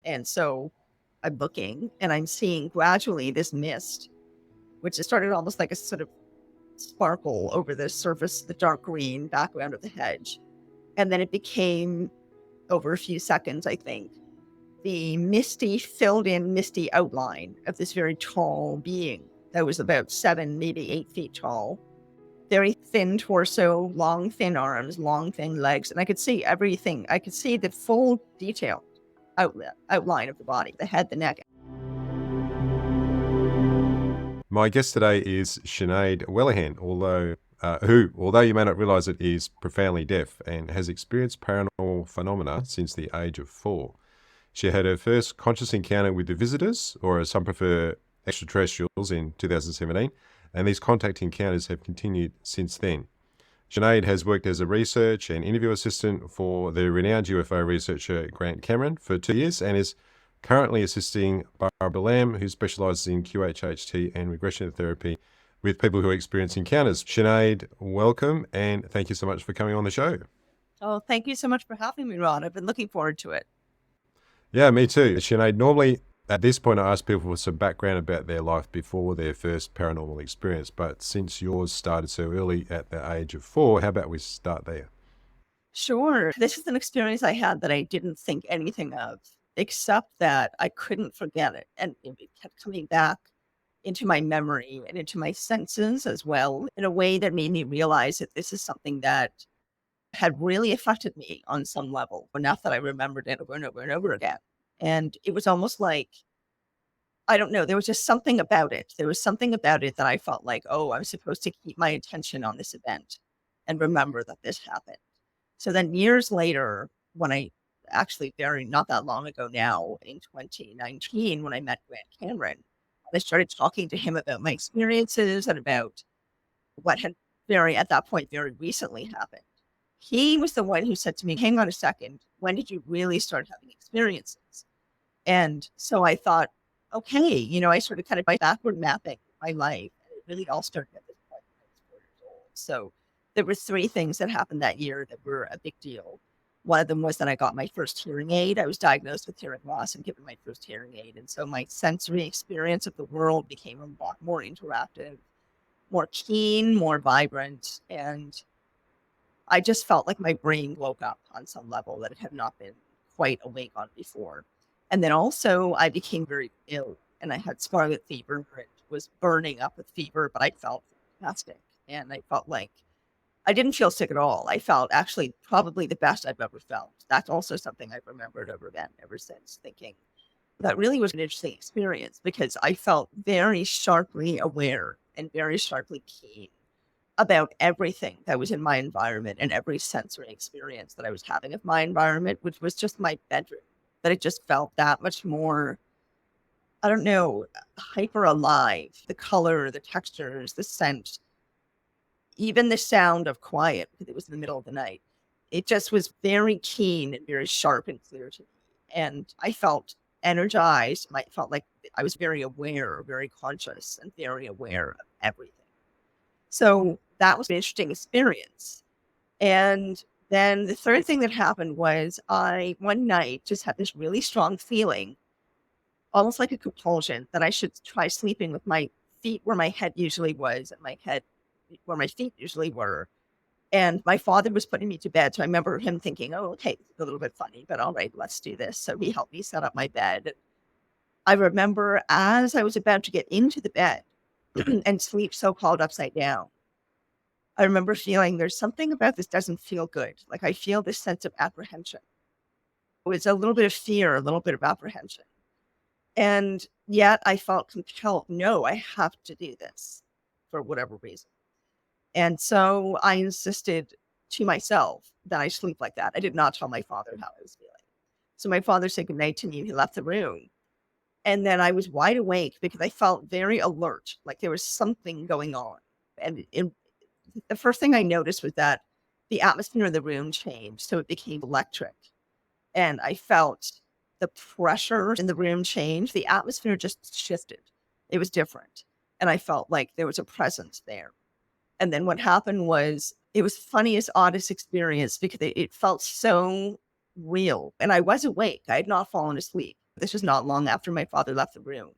And so I'm looking and I'm seeing gradually this mist, which has started almost like a sort of sparkle over the surface, the dark green background of the hedge. And then it became, over a few seconds, I think, the misty, filled in misty outline of this very tall being that was about 7, maybe 8 feet tall. Very thin torso, long, thin arms, long, thin legs. And I could see everything. I could see the full detailed outline of the body, the head, the neck. My guest today is Sinéad Whelehan, although you may not realize it, is profoundly deaf and has experienced paranormal phenomena since the age of 4. She had her first conscious encounter with the visitors, or as some prefer, extraterrestrials, in 2017, and these contact encounters have continued since then. Sinéad has worked as a research and interview assistant for the renowned UFO researcher Grant Cameron for 2 years and is currently assisting Barbara Lamb, who specialises in QHHT and regression therapy with people who experience encounters. Sinéad, welcome, and thank you so much for coming on the show. Oh, thank you so much for having me, Ron. I've been looking forward to it. Yeah, me too. Sinéad, normally at this point I ask people for some background about their life before their first paranormal experience, but since yours started so early at the age of 4, how about we start there? Sure. This is an experience I had that I didn't think anything of, except that I couldn't forget it. And it kept coming back into my memory and into my senses as well, in a way that made me realize that this is something that had really affected me on some level, enough that I remembered it over and over and over again. And it was almost like, I don't know, there was just something about it. There was something about it that I felt like, oh, I'm supposed to keep my attention on this event and remember that this happened. So then years later, when I actually very not that long ago now, in 2019, when I met Grant Cameron, I started talking to him about my experiences and about what had at that point, very recently happened. He was the one who said to me, hang on a second, when did you really start having experiences? And so I thought, okay, I sort of kind of by backward mapping my life, and it really all started at this point when I was 4 years old. So there were 3 things that happened that year that were a big deal. One of them was that I got my first hearing aid. I was diagnosed with hearing loss and given my first hearing aid. And so my sensory experience of the world became a lot more interactive, more keen, more vibrant. And I just felt like my brain woke up on some level that it had not been quite awake on before. And then also I became very ill and I had scarlet fever. It was burning up with fever, but I felt fantastic. And I felt like I didn't feel sick at all. I felt actually probably the best I've ever felt. That's also something I've remembered ever since, thinking that really was an interesting experience because I felt very sharply aware and very sharply keen about everything that was in my environment and every sensory experience that I was having of my environment, which was just my bedroom. That it just felt that much more, I don't know, hyper alive. The color, the textures, the scent, even the sound of quiet, because it was in the middle of the night. It just was very keen and very sharp and clear to me. And I felt energized. I felt like I was very aware, very conscious, and very aware of everything. So that was an interesting experience. And then the third thing that happened was I, one night, just had this really strong feeling, almost like a compulsion, that I should try sleeping with my feet where my head usually was and my head where my feet usually were. And my father was putting me to bed. So I remember him thinking, oh, okay, it's a little bit funny, but all right, let's do this. So he helped me set up my bed. I remember as I was about to get into the bed and sleep so-called upside down, I remember feeling there's something about this doesn't feel good. Like I feel this sense of apprehension. It was a little bit of fear, a little bit of apprehension. And yet I felt compelled, no, I have to do this for whatever reason. And so I insisted to myself that I sleep like that. I did not tell my father how I was feeling. So my father said goodnight to me. He left the room. And then I was wide awake because I felt very alert, like there was something going on. And the first thing I noticed was that the atmosphere in the room changed. So it became electric. And I felt the pressure in the room change. The atmosphere just shifted. It was different. And I felt like there was a presence there. And then what happened was, it was funniest, oddest experience because it felt so real. And I was awake. I had not fallen asleep. This was not long after my father left the room.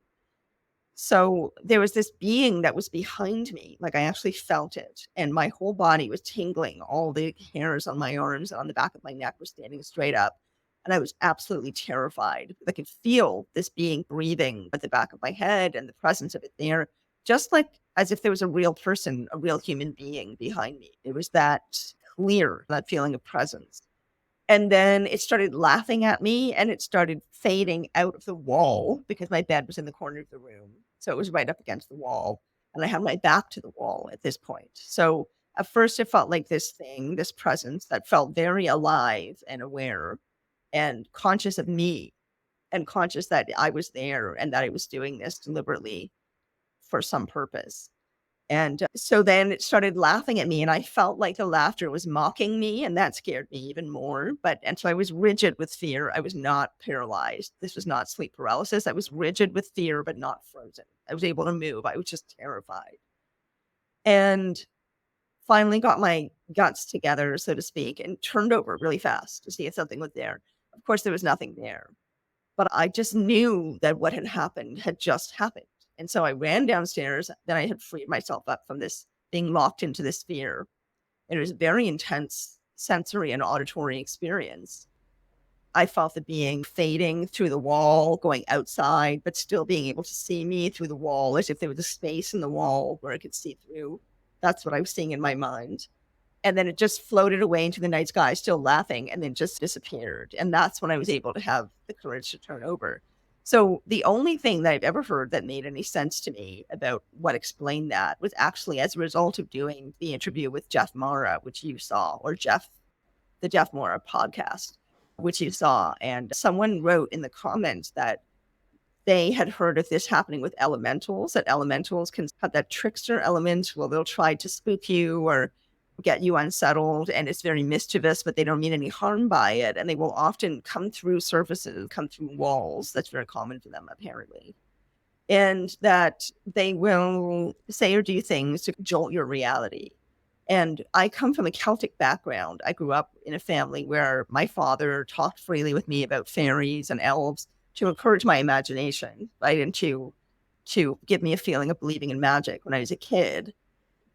So there was this being that was behind me. Like I actually felt it. And my whole body was tingling. All the hairs on my arms and on the back of my neck were standing straight up. And I was absolutely terrified. I could feel this being breathing at the back of my head and the presence of it there, just like as if there was a real person, a real human being behind me. It was that clear, that feeling of presence. And then it started laughing at me and it started fading out of the wall because my bed was in the corner of the room. So it was right up against the wall. And I had my back to the wall at this point. So at first it felt like this thing, this presence that felt very alive and aware and conscious of me and conscious that I was there and that I was doing this deliberately for some purpose. And so then it started laughing at me and I felt like the laughter was mocking me and that scared me even more. And so I was rigid with fear. I was not paralyzed. This was not sleep paralysis. I was rigid with fear, but not frozen. I was able to move. I was just terrified. And finally got my guts together, so to speak, and turned over really fast to see if something was there. Of course, there was nothing there, but I just knew that what had happened had just happened. And so I ran downstairs. Then I had freed myself up from this being locked into this fear. And it was a very intense sensory and auditory experience. I felt the being fading through the wall, going outside, but still being able to see me through the wall as if there was a space in the wall where I could see through. That's what I was seeing in my mind. And then it just floated away into the night sky, still laughing, and then just disappeared. And that's when I was able to have the courage to turn over. So the only thing that I've ever heard that made any sense to me about what explained that was actually as a result of doing the interview with Jeff Mara, which you saw, or the Jeff Mara podcast, which you saw. And someone wrote in the comments that they had heard of this happening with elementals, that elementals can have that trickster element where they'll try to spook you or get you unsettled, and it's very mischievous, but they don't mean any harm by it. And they will often come through surfaces, come through walls. That's very common for them, apparently. And that they will say or do things to jolt your reality. And I come from a Celtic background. I grew up in a family where my father talked freely with me about fairies and elves to encourage my imagination, right? And to give me a feeling of believing in magic when I was a kid.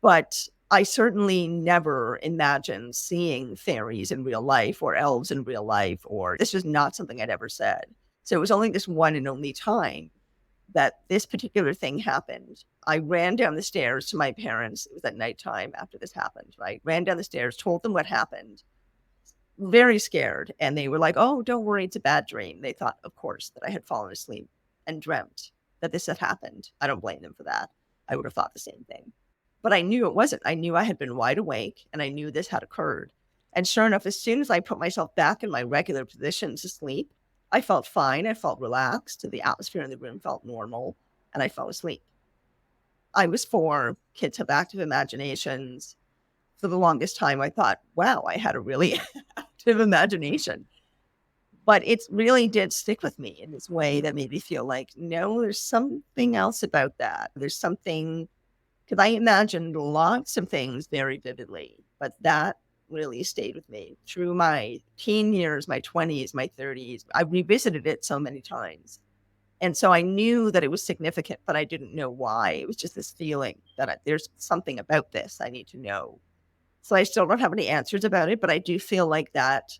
But I certainly never imagined seeing fairies in real life or elves in real life, or this was not something I'd ever said. So it was only this one and only time that this particular thing happened. I ran down the stairs to my parents. It was at nighttime after this happened, right? Ran down the stairs, told them what happened, very scared. And they were like, oh, don't worry, it's a bad dream. They thought, of course, that I had fallen asleep and dreamt that this had happened. I don't blame them for that. I would have thought the same thing. But I knew it wasn't. I knew I had been wide awake and I knew this had occurred. And sure enough, as soon as I put myself back in my regular position to sleep, I felt fine. I felt relaxed. The atmosphere in the room felt normal and I fell asleep. I was 4. Kids have active imaginations. For the longest time, I thought, wow, I had a really active imagination. But it really did stick with me in this way that made me feel like, no, there's something else about that. There's something. Because I imagined lots of things very vividly, but that really stayed with me through my teen years, my 20s, my 30s. I revisited it so many times. And so I knew that it was significant, but I didn't know why. It was just this feeling that there's something about this I need to know. So I still don't have any answers about it, but I do feel like that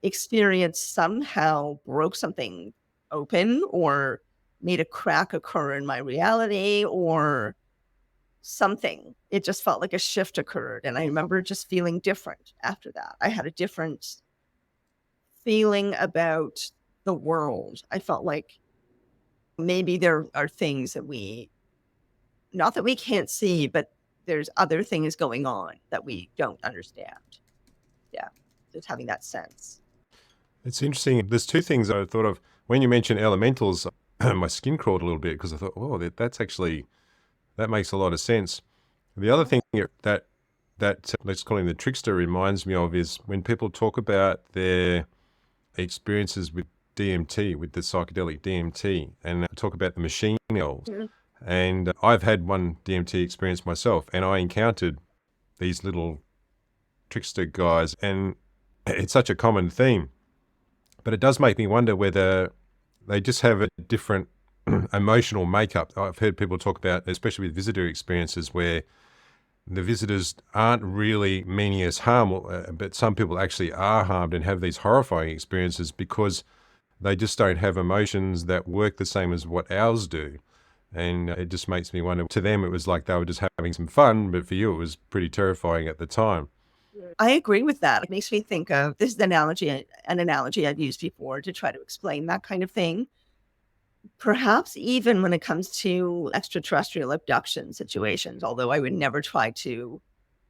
experience somehow broke something open or made a crack occur in my reality or something. It just felt like a shift occurred. And I remember just feeling different after that. I had a different feeling about the world. I felt like maybe there are things that not that we can't see, but there's other things going on that we don't understand. Yeah, just having that sense. It's interesting. There's two things I thought of. When you mentioned elementals, my skin crawled a little bit because I thought, oh, that makes a lot of sense. The other thing that let's call him the trickster reminds me of is when people talk about their experiences with DMT, with the psychedelic DMT, and talk about the machine elves. Mm-hmm. And I've had one DMT experience myself, and I encountered these little trickster guys, and it's such a common theme. But it does make me wonder whether they just have a different emotional makeup. I've heard people talk about, especially with visitor experiences, where the visitors aren't really meaning us harm, but some people actually are harmed and have these horrifying experiences because they just don't have emotions that work the same as what ours do. And it just makes me wonder, to them, it was like they were just having some fun, but for you, it was pretty terrifying at the time. I agree with that. It makes me think of this is an analogy I've used before to try to explain that kind of thing. Perhaps even when it comes to extraterrestrial abduction situations, although I would never try to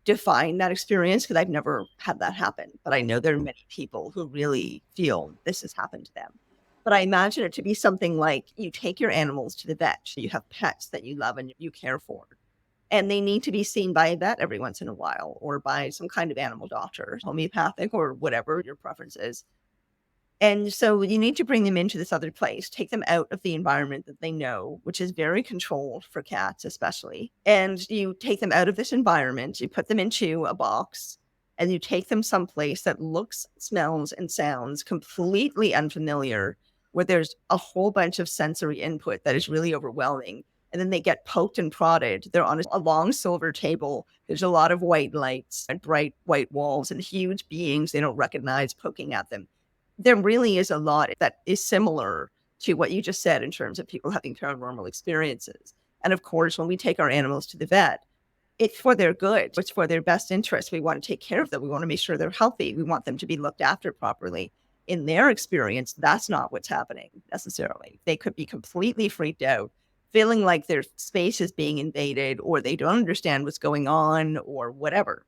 define that experience because I've never had that happen. But I know there are many people who really feel this has happened to them. But I imagine it to be something like you take your animals to the vet, you have pets that you love and you care for, and they need to be seen by a vet every once in a while or by some kind of animal doctor, homeopathic or whatever your preference is. And so you need to bring them into this other place, take them out of the environment that they know, which is very controlled for cats, especially. And you take them out of this environment, you put them into a box, and you take them someplace that looks, smells, and sounds completely unfamiliar, where there's a whole bunch of sensory input that is really overwhelming. And then they get poked and prodded. They're on a long silver table. There's a lot of white lights and bright white walls and huge beings they don't recognize poking at them. There really is a lot that is similar to what you just said in terms of people having paranormal experiences. And of course, when we take our animals to the vet, it's for their good. It's for their best interest. We want to take care of them. We want to make sure they're healthy. We want them to be looked after properly. In their experience, that's not what's happening necessarily. They could be completely freaked out, feeling like their space is being invaded, or they don't understand what's going on, or whatever.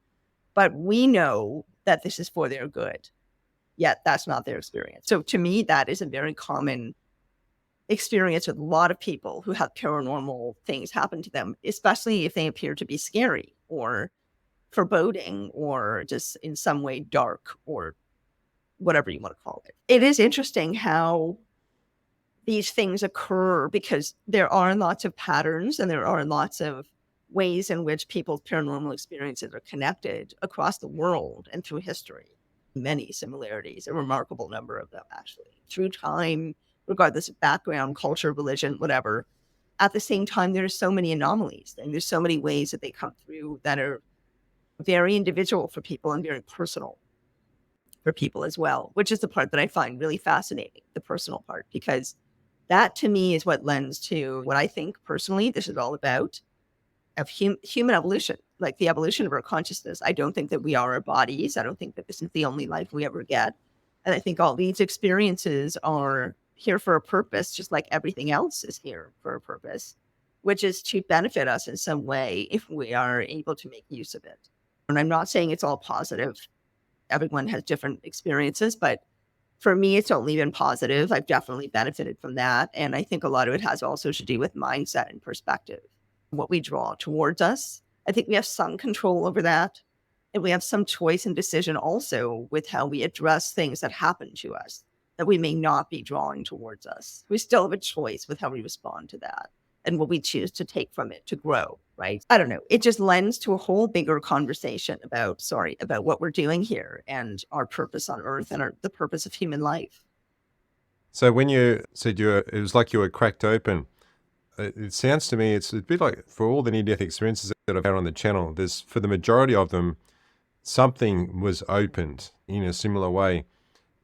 But we know that this is for their good. Yet that's not their experience. So to me, that is a very common experience with a lot of people who have paranormal things happen to them, especially if they appear to be scary or foreboding or just in some way dark or whatever you want to call it. It is interesting how these things occur because there are lots of patterns and there are lots of ways in which people's paranormal experiences are connected across the world and through history. Many similarities, a remarkable number of them, actually, through time, regardless of background, culture, religion, whatever. At the same time, there's so many anomalies and there's so many ways that they come through that are very individual for people and very personal for people as well, which is the part that I find really fascinating, the personal part, because that to me is what lends to what I think personally this is all about, of human evolution, like the evolution of our consciousness. I don't think that we are our bodies. I don't think that this is the only life we ever get. And I think all these experiences are here for a purpose, just like everything else is here for a purpose, which is to benefit us in some way if we are able to make use of it. And I'm not saying it's all positive. Everyone has different experiences, but for me, it's only been positive. I've definitely benefited from that. And I think a lot of it has also to do with mindset and perspective, what we draw towards us. I think we have some control over that. And we have some choice and decision also with how we address things that happen to us that we may not be drawing towards us. We still have a choice with how we respond to that and what we choose to take from it to grow, right? I don't know. It just lends to a whole bigger conversation about what we're doing here and our purpose on Earth and the purpose of human life. So when you said it was like you were cracked open, it sounds to me it's a bit like for all the near-death experiences that I've had on the channel, there's, for the majority of them, something was opened in a similar way.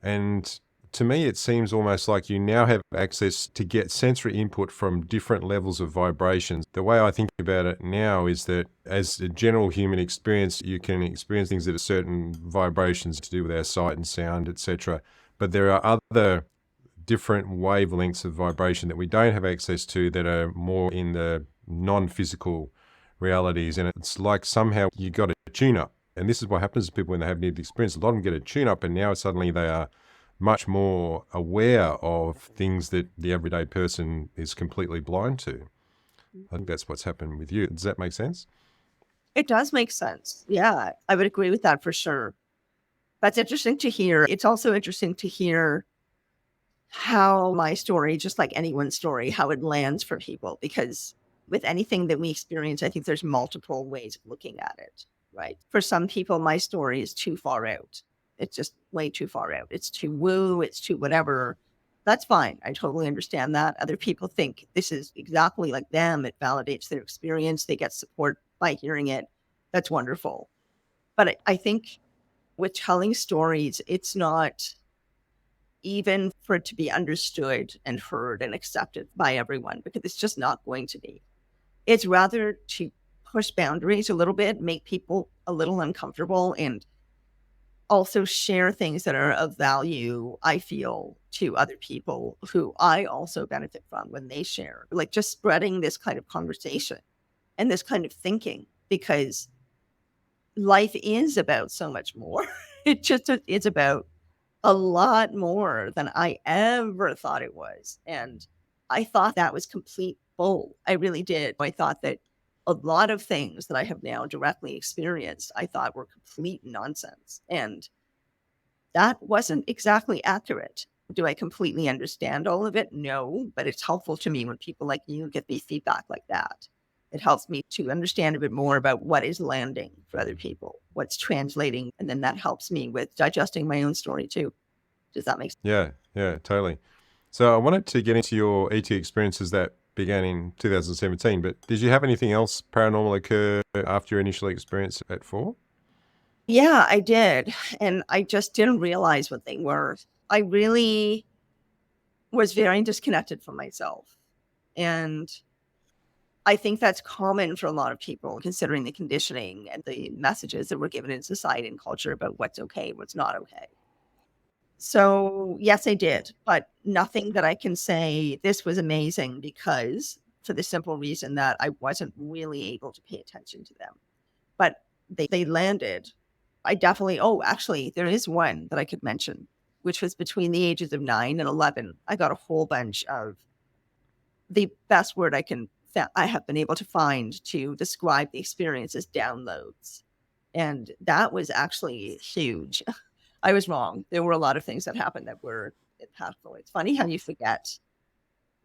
And to me, it seems almost like you now have access to get sensory input from different levels of vibrations. The way I think about it now is that as a general human experience, you can experience things that are certain vibrations to do with our sight and sound, etc. But there are other different wavelengths of vibration that we don't have access to that are more in the non-physical realities. And it's like somehow you got a tune-up. And this is what happens to people when they have near-death experience. A lot of them get a tune-up and now suddenly they are much more aware of things that the everyday person is completely blind to. I think that's what's happened with you. Does that make sense? It does make sense. Yeah, I would agree with that for sure. That's interesting to hear. It's also interesting to hear how my story, just like anyone's story, how it lands for people, because with anything that we experience, I think there's multiple ways of looking at it, right? For some people, my story is too far out. It's just way too far out. It's too woo, it's too whatever. That's fine. I totally understand that. Other people think this is exactly like them. It validates their experience. They get support by hearing it. That's wonderful. But I think with telling stories, it's not even for it to be understood and heard and accepted by everyone, because it's just not going to be. It's rather to push boundaries a little bit, make people a little uncomfortable, and also share things that are of value, I feel, to other people who I also benefit from when they share. Like just spreading this kind of conversation and this kind of thinking, because life is about so much more. It just is about a lot more than I ever thought it was. And I thought that was complete bull. I really did. I thought that a lot of things that I have now directly experienced, I thought were complete nonsense. And that wasn't exactly accurate. Do I completely understand all of it? No, but it's helpful to me when people like you give me feedback like that. It helps me to understand a bit more about what is landing for other people, what's translating. And then that helps me with digesting my own story too. Does that make sense? Yeah, totally. So I wanted to get into your ET experiences that began in 2017, but did you have anything else paranormal occur after your initial experience at 4? Yeah, I did. And I just didn't realize what they were. I really was very disconnected from myself. And I think that's common for a lot of people, considering the conditioning and the messages that we're given in society and culture about what's okay, what's not okay. So, yes, I did, but nothing that I can say this was amazing, because for the simple reason that I wasn't really able to pay attention to them. But they landed. I definitely, oh, actually, there is one that I could mention, which was between the ages of 9 and 11. I got a whole bunch of the best word I have been able to find to describe the experience as downloads. And that was actually huge. I was wrong. There were a lot of things that happened that were impactful. It's funny how you forget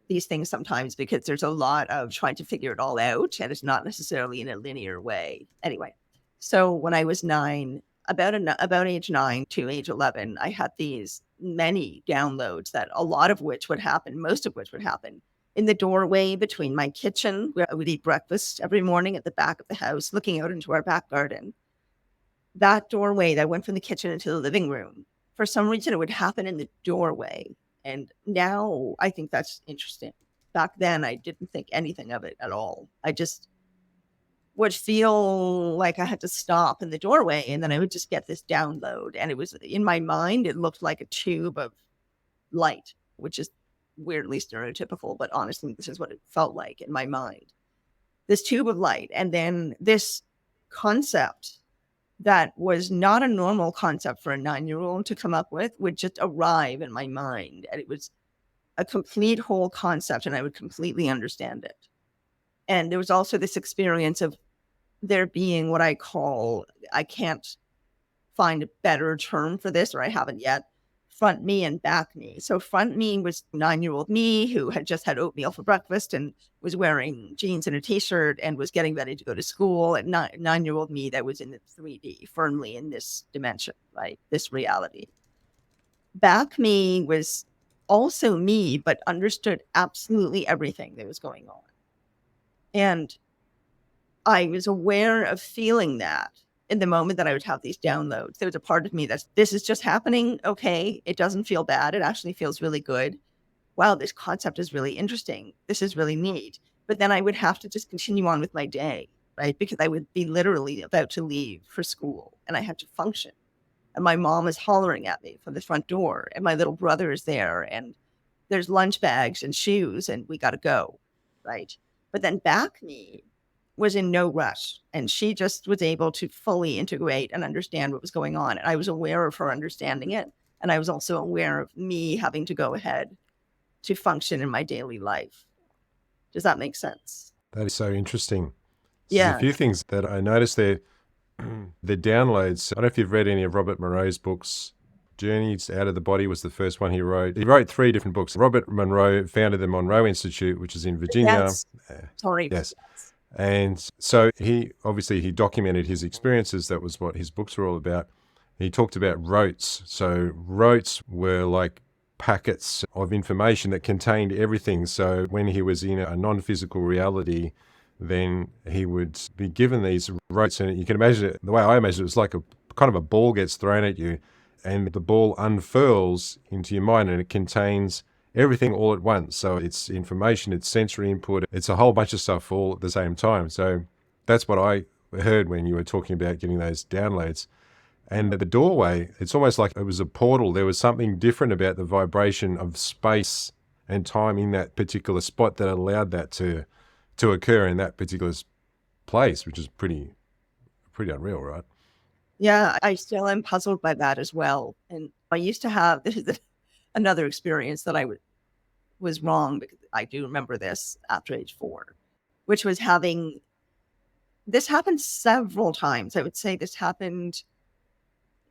these things sometimes, because there's a lot of trying to figure it all out, and it's not necessarily in a linear way. Anyway, so when I was 9, about age 9 to age 11, I had these many downloads, that a lot of which would happen, most of which would happen in the doorway between my kitchen, where I would eat breakfast every morning, at the back of the house, looking out into our back garden. That doorway that went from the kitchen into the living room, for some reason, it would happen in the doorway. And now I think that's interesting. Back then, I didn't think anything of it at all. I just would feel like I had to stop in the doorway, and then I would just get this download. And it was in my mind, it looked like a tube of light, which is weirdly stereotypical, but honestly, this is what it felt like in my mind. This tube of light, and then this concept that was not a normal concept for a 9-year-old to come up with would just arrive in my mind. And it was a complete whole concept, and I would completely understand it. And there was also this experience of there being what I can't find a better term for this, or I haven't yet, front me and back me. So front me was 9-year-old me who had just had oatmeal for breakfast and was wearing jeans and a t-shirt and was getting ready to go to school. And 9-year-old me that was in the 3D, firmly in this dimension, right? This reality. Back me was also me, but understood absolutely everything that was going on. And I was aware of feeling that in the moment that I would have these downloads. There was a part of me this is just happening. Okay. It doesn't feel bad. It actually feels really good. Wow, this concept is really interesting. This is really neat. But then I would have to just continue on with my day, right? Because I would be literally about to leave for school, and I had to function. And my mom is hollering at me from the front door, and my little brother is there, and there's lunch bags and shoes, and we got to go, right? But then back me was in no rush, and she just was able to fully integrate and understand what was going on. And I was aware of her understanding it, and I was also aware of me having to go ahead to function in my daily life. Does that make sense? That is so interesting. So there's a Yeah. few things that I noticed there. The downloads. I don't know if you've read any of Robert Monroe's books. Journeys Out of the Body was the first one he wrote. He wrote 3 different books. Robert Monroe founded the Monroe Institute, which is in Virginia. Yes. Sorry. Yes. And so he documented his experiences. That was what his books were all about. He talked about rotes. So rotes were like packets of information that contained everything. So when he was in a non-physical reality, then he would be given these ropes, and you can imagine it, the way I imagine it, was like a kind of a ball gets thrown at you, and the ball unfurls into your mind, and it contains everything all at once. So it's information, it's sensory input, it's a whole bunch of stuff all at the same time. So that's what I heard when you were talking about getting those downloads. And at the doorway, it's almost like it was a portal. There was something different about the vibration of space and time in that particular spot that allowed that to occur in that particular place, which is pretty unreal, right? Yeah, I still am puzzled by that as well. And I used to have this is another experience that was wrong, because I do remember this after age 4, which was having this happened several times. I would say this happened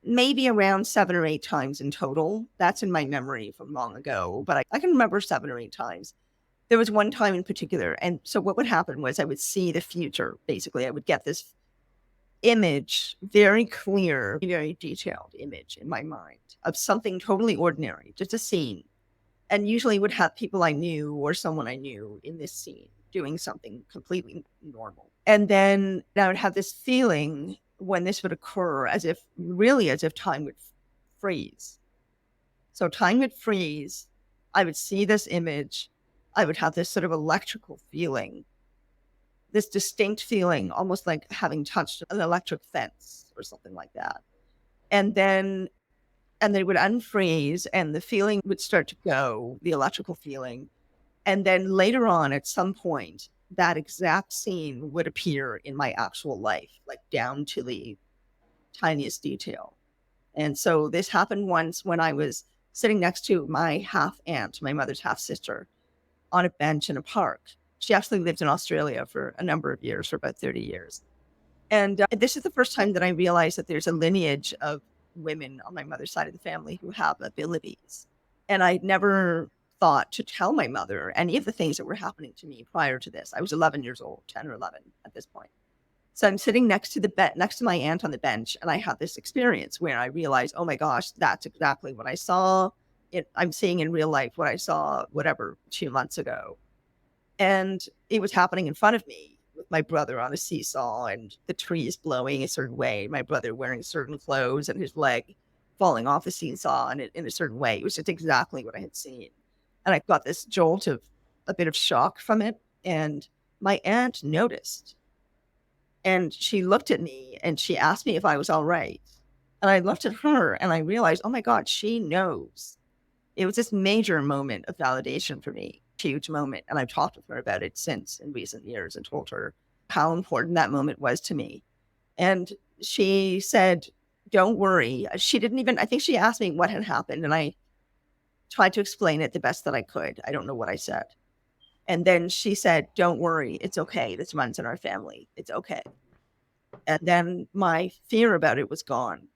maybe around 7 or 8 times in total. That's in my memory from long ago, but I can remember 7 or 8 times. There was one time in particular. And so what would happen was I would see the future. Basically, I would get this image, very clear, very detailed image in my mind of something totally ordinary, just a scene. And usually would have people I knew or someone I knew in this scene doing something completely normal. And then I would have this feeling when this would occur as if time would freeze. So time would freeze. I would see this image. I would have this sort of electrical feeling, this distinct feeling, almost like having touched an electric fence or something like that. And then it would unfreeze and the feeling would start to go, the electrical feeling. And then later on, at some point, that exact scene would appear in my actual life, like down to the tiniest detail. And so this happened once when I was sitting next to my half aunt, my mother's half sister, on a bench in a park. She actually lived in Australia for a number of years, for about 30 years. And this is the first time that I realized that there's a lineage of women on my mother's side of the family who have abilities. And I never thought to tell my mother any of the things that were happening to me prior to this. I was 11 years old, 10 or 11 at this point. So I'm sitting next to my aunt on the bench, and I had this experience where I realized, oh my gosh, that's exactly what I saw. I'm seeing in real life what I saw, 2 months ago. And it was happening in front of me with my brother on a seesaw and the trees blowing a certain way, my brother wearing certain clothes and his leg falling off the seesaw in a certain way. It was just exactly what I had seen. And I got this jolt of a bit of shock from it. And my aunt noticed. And she looked at me and she asked me if I was all right. And I looked at her and I realized, oh my God, she knows. It was this major moment of validation for me, huge moment. And I've talked with her about it since in recent years and told her how important that moment was to me. And she said, don't worry. I think she asked me what had happened. And I tried to explain it the best that I could. I don't know what I said. And then she said, don't worry. It's okay. This runs in our family. It's okay. And then my fear about it was gone.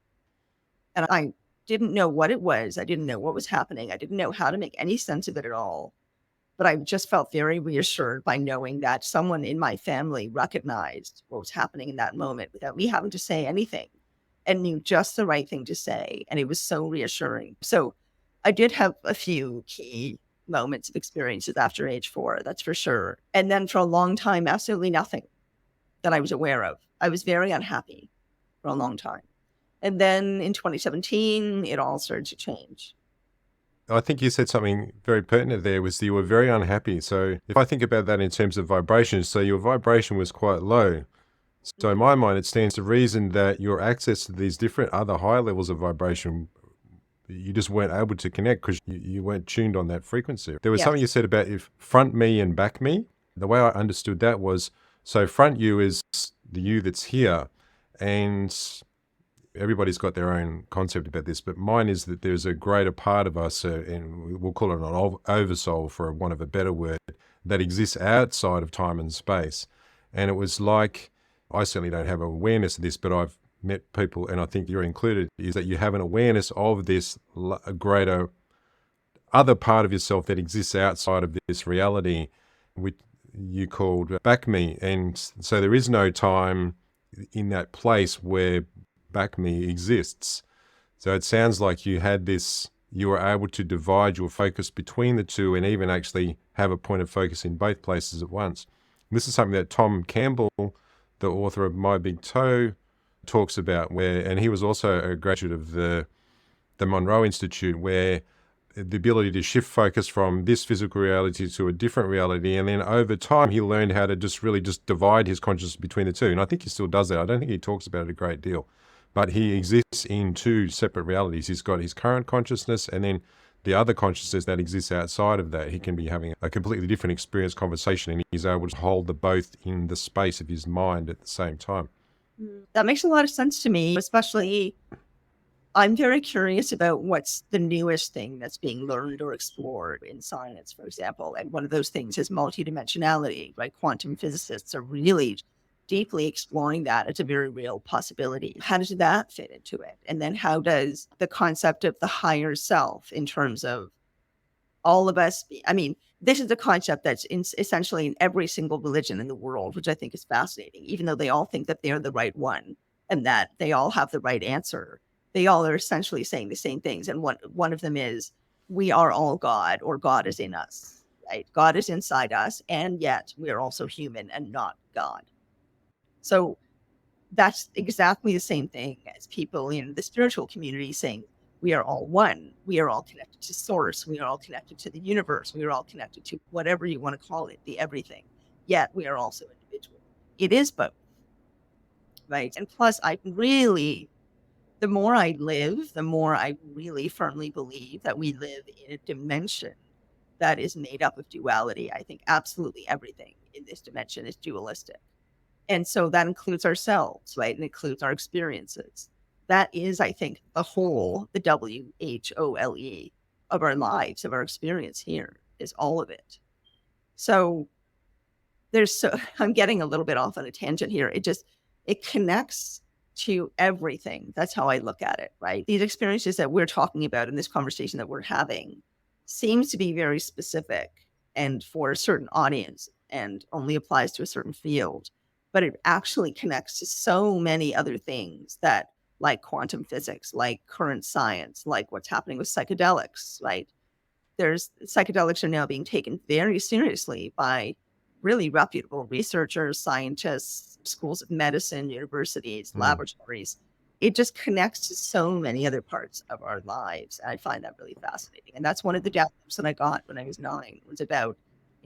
And I didn't know what it was. I didn't know what was happening. I didn't know how to make any sense of it at all. But I just felt very reassured by knowing that someone in my family recognized what was happening in that moment without me having to say anything, and knew just the right thing to say. And it was so reassuring. So I did have a few key moments of experiences after age 4, that's for sure. And then for a long time, absolutely nothing that I was aware of. I was very unhappy for a long time. And then in 2017, it all started to change. I think you said something very pertinent there, was that you were very unhappy. So if I think about that in terms of vibrations, so your vibration was quite low. So in my mind, it stands to reason that your access to these different other higher levels of vibration, you just weren't able to connect because you weren't tuned on that frequency. There was something you said about if front me and back me. The way I understood that was, so front you is the you that's here, and everybody's got their own concept about this, but mine is that there's a greater part of us, and we'll call it an oversoul for want of a better word, that exists outside of time and space. And it was like, I certainly don't have awareness of this, but I've met people, and I think you're included, is that you have an awareness of this greater other part of yourself that exists outside of this reality, which you called back me. And so there is no time in that place where back me exists. So it sounds like you had this you are able to divide your focus between the two and even actually have a point of focus in both places at once. This is something that Tom Campbell, the author of My Big Toe, talks about, and he was also a graduate of the Monroe Institute, where the ability to shift focus from this physical reality to a different reality, and then over time he learned how to just divide his consciousness between the two. And I think he still does that. I don't think he talks about it a great deal, but he exists in two separate realities. He's got his current consciousness and then the other consciousness that exists outside of that. He can be having a completely different experience, conversation, and he's able to hold the both in the space of his mind at the same time. That makes a lot of sense to me, especially I'm very curious about what's the newest thing that's being learned or explored in science, for example. And one of those things is multidimensionality, right? Quantum physicists are really deeply exploring that. It's a very real possibility. How does that fit into it? And then how does the concept of the higher self in terms of all of us this is a concept that's essentially in every single religion in the world, which I think is fascinating, even though they all think that they're the right one and that they all have the right answer. They all are essentially saying the same things. And one of them is, we are all God, or God is in us, right? God is inside us, and yet we are also human and not God. So that's exactly the same thing as people in the spiritual community saying, we are all one. We are all connected to source. We are all connected to the universe. We are all connected to whatever you want to call it, the everything. Yet we are also individual. It is both, right? And plus, the more I live, the more I really firmly believe that we live in a dimension that is made up of duality. I think absolutely everything in this dimension is dualistic. And so that includes ourselves, right? It includes our experiences. That is, I think, the whole, the WHOLE of our lives, of our experience here, is all of it. So I'm getting a little bit off on a tangent here. It connects to everything. That's how I look at it, right? These experiences that we're talking about in this conversation that we're having seems to be very specific and for a certain audience and only applies to a certain field, but it actually connects to so many other things that, like quantum physics, like current science, like what's happening with psychedelics, right? Psychedelics are now being taken very seriously by really reputable researchers, scientists, schools of medicine, universities, laboratories. It just connects to so many other parts of our lives. And I find that really fascinating. And that's one of the downloads that I got when I was 9, was about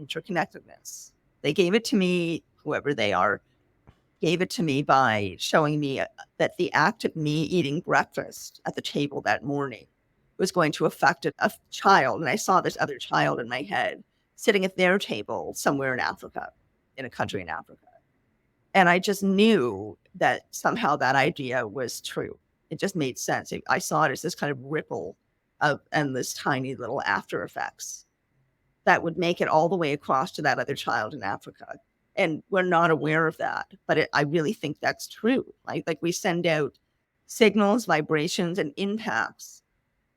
interconnectedness. They gave it to me, whoever they are, gave it to me by showing me that the act of me eating breakfast at the table that morning was going to affect a child. And I saw this other child in my head sitting at their table somewhere in Africa, in a country in Africa. And I just knew that somehow that idea was true. It just made sense. I saw it as this kind of ripple of endless tiny little after effects that would make it all the way across to that other child in Africa. And we're not aware of that, but I really think that's true. Like we send out signals, vibrations, and impacts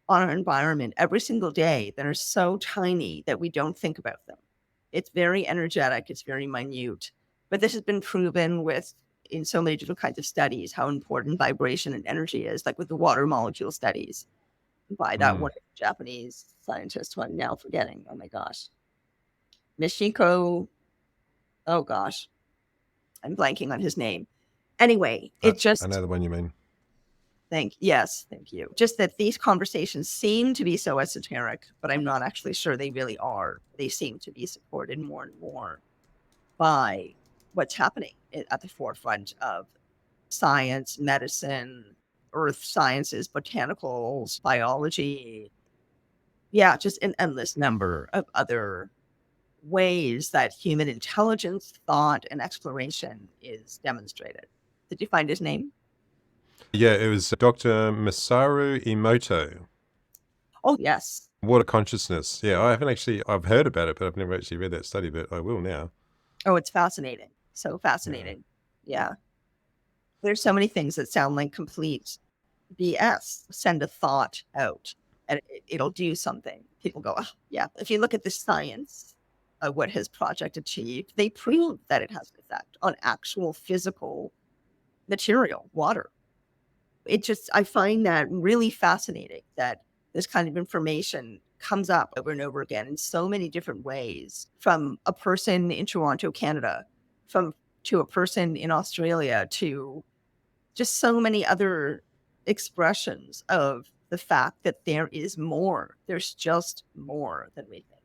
on our environment every single day that are so tiny that we don't think about them. It's very energetic. It's very minute. But this has been proven in so many different kinds of studies, how important vibration and energy is, like with the water molecule studies by that one Japanese scientist who I'm now forgetting. Oh my gosh. Michiko. Oh gosh. I'm blanking on his name. Anyway, I know the one you mean. Thank you. Just that these conversations seem to be so esoteric, but I'm not actually sure they really are. They seem to be supported more and more by what's happening at the forefront of science, medicine, earth sciences, botanicals, biology. Yeah, just an endless number of other ways that human intelligence, thought, and exploration is demonstrated. Did you find his name? Yeah, it was Dr. Masaru Emoto. Oh, yes. Water consciousness. Yeah, I've heard about it, but I've never actually read that study, but I will now. Oh, it's fascinating. So fascinating. Yeah. There's so many things that sound like complete BS. Send a thought out and it'll do something. People go, oh, yeah. If you look at the science of what his project achieved, they prove that it has an effect on actual physical material, water. I find that really fascinating that this kind of information comes up over and over again in so many different ways, from a person in Toronto, Canada, from to a person in Australia, to just so many other expressions of the fact that there is more. There's just more than we think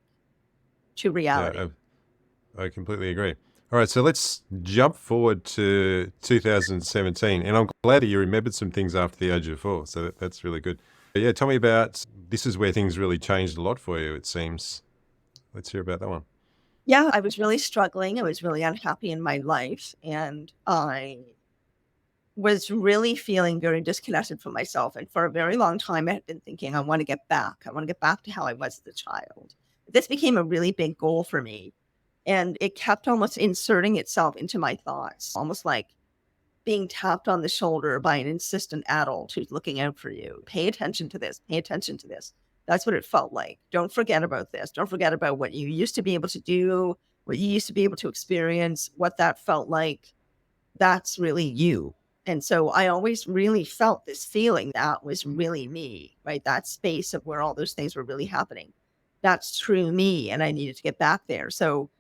to reality. Yeah, I completely agree. All right, so let's jump forward to 2017, and I'm glad that you remembered some things after the age of 4. So that's really good. But yeah, tell me about, this is where things really changed a lot for you, it seems. Let's hear about that one. Yeah, I was really struggling. I was really unhappy in my life, and I was really feeling very disconnected from myself. And for a very long time, I had been thinking, I want to get back. I want to get back to how I was as a child. This became a really big goal for me. And it kept almost inserting itself into my thoughts, almost like being tapped on the shoulder by an insistent adult who's looking out for you. Pay attention to this. Pay attention to this. That's what it felt like. Don't forget about this. Don't forget about what you used to be able to do, what you used to be able to experience, what that felt like. That's really you. And so I always really felt this feeling that was really me, right? That space of where all those things were really happening. That's true me. And I needed to get back there. So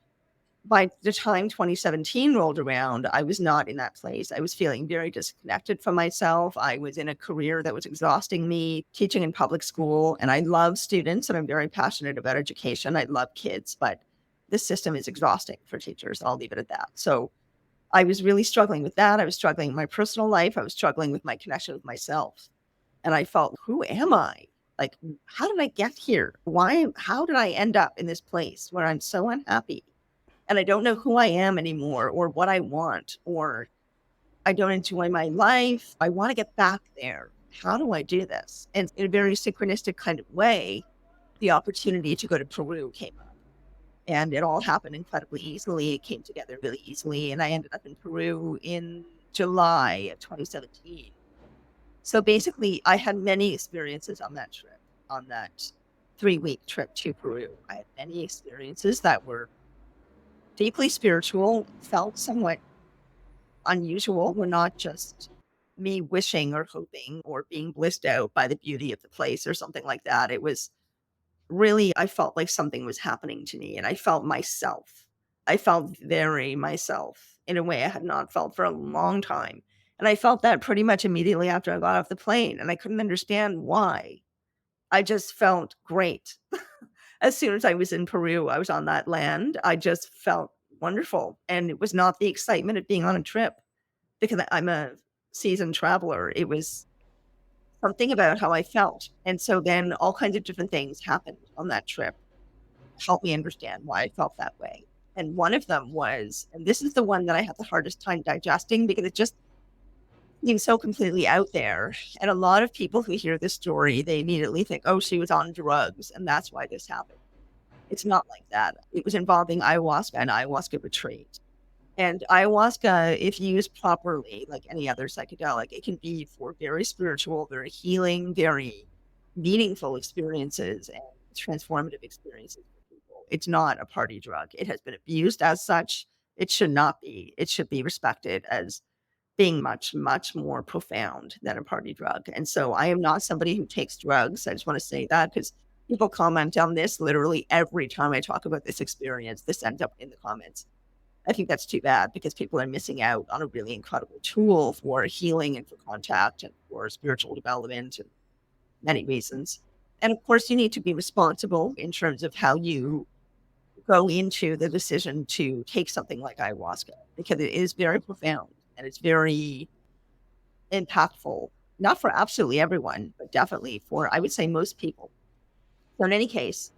by the time 2017 rolled around, I was not in that place. I was feeling very disconnected from myself. I was in a career that was exhausting me, teaching in public school. And I love students and I'm very passionate about education. I love kids, but this system is exhausting for teachers. I'll leave it at that. So I was really struggling with that. I was struggling in my personal life. I was struggling with my connection with myself. And I felt, who am I? Like, how did I get here? How did I end up in this place where I'm so unhappy? And I don't know who I am anymore or what I want, or I don't enjoy my life. I want to get back there. How do I do this? And in a very synchronistic kind of way, the opportunity to go to Peru came up. And it all happened incredibly easily. It came together really easily. And I ended up in Peru in July of 2017. So basically, I had many experiences on that trip, on that 3-week trip to Peru. I had many experiences that were deeply spiritual, felt somewhat unusual, were not just me wishing or hoping or being blissed out by the beauty of the place or something like that. It was really, I felt like something was happening to me and I felt myself. I felt very myself in a way I had not felt for a long time. And I felt that pretty much immediately after I got off the plane. And I couldn't understand why. I just felt great. As soon as I was in Peru, I was on that land. I just felt wonderful. And it was not the excitement of being on a trip because I'm a seasoned traveler. It was something about how I felt. And so then all kinds of different things happened on that trip, helped me understand why I felt that way. And one of them was, and this is the one that I had the hardest time digesting because it just seems so completely out there. And a lot of people who hear this story, they immediately think, oh, she was on drugs and that's why this happened. It's not like that. It was involving ayahuasca and ayahuasca retreat. And ayahuasca, if used properly, like any other psychedelic, it can be for very spiritual, very healing, very meaningful experiences and transformative experiences for people. It's not a party drug. It has been abused as such. It should not be. It should be respected as being much, much more profound than a party drug. And so I am not somebody who takes drugs. I just want to say that because people comment on this literally every time I talk about this experience. This ends up in the comments. I think that's too bad because people are missing out on a really incredible tool for healing and for contact and for spiritual development and many reasons. And of course, you need to be responsible in terms of how you go into the decision to take something like ayahuasca because it is very profound and it's very impactful, not for absolutely everyone, but definitely for, I would say, most people. So in any case,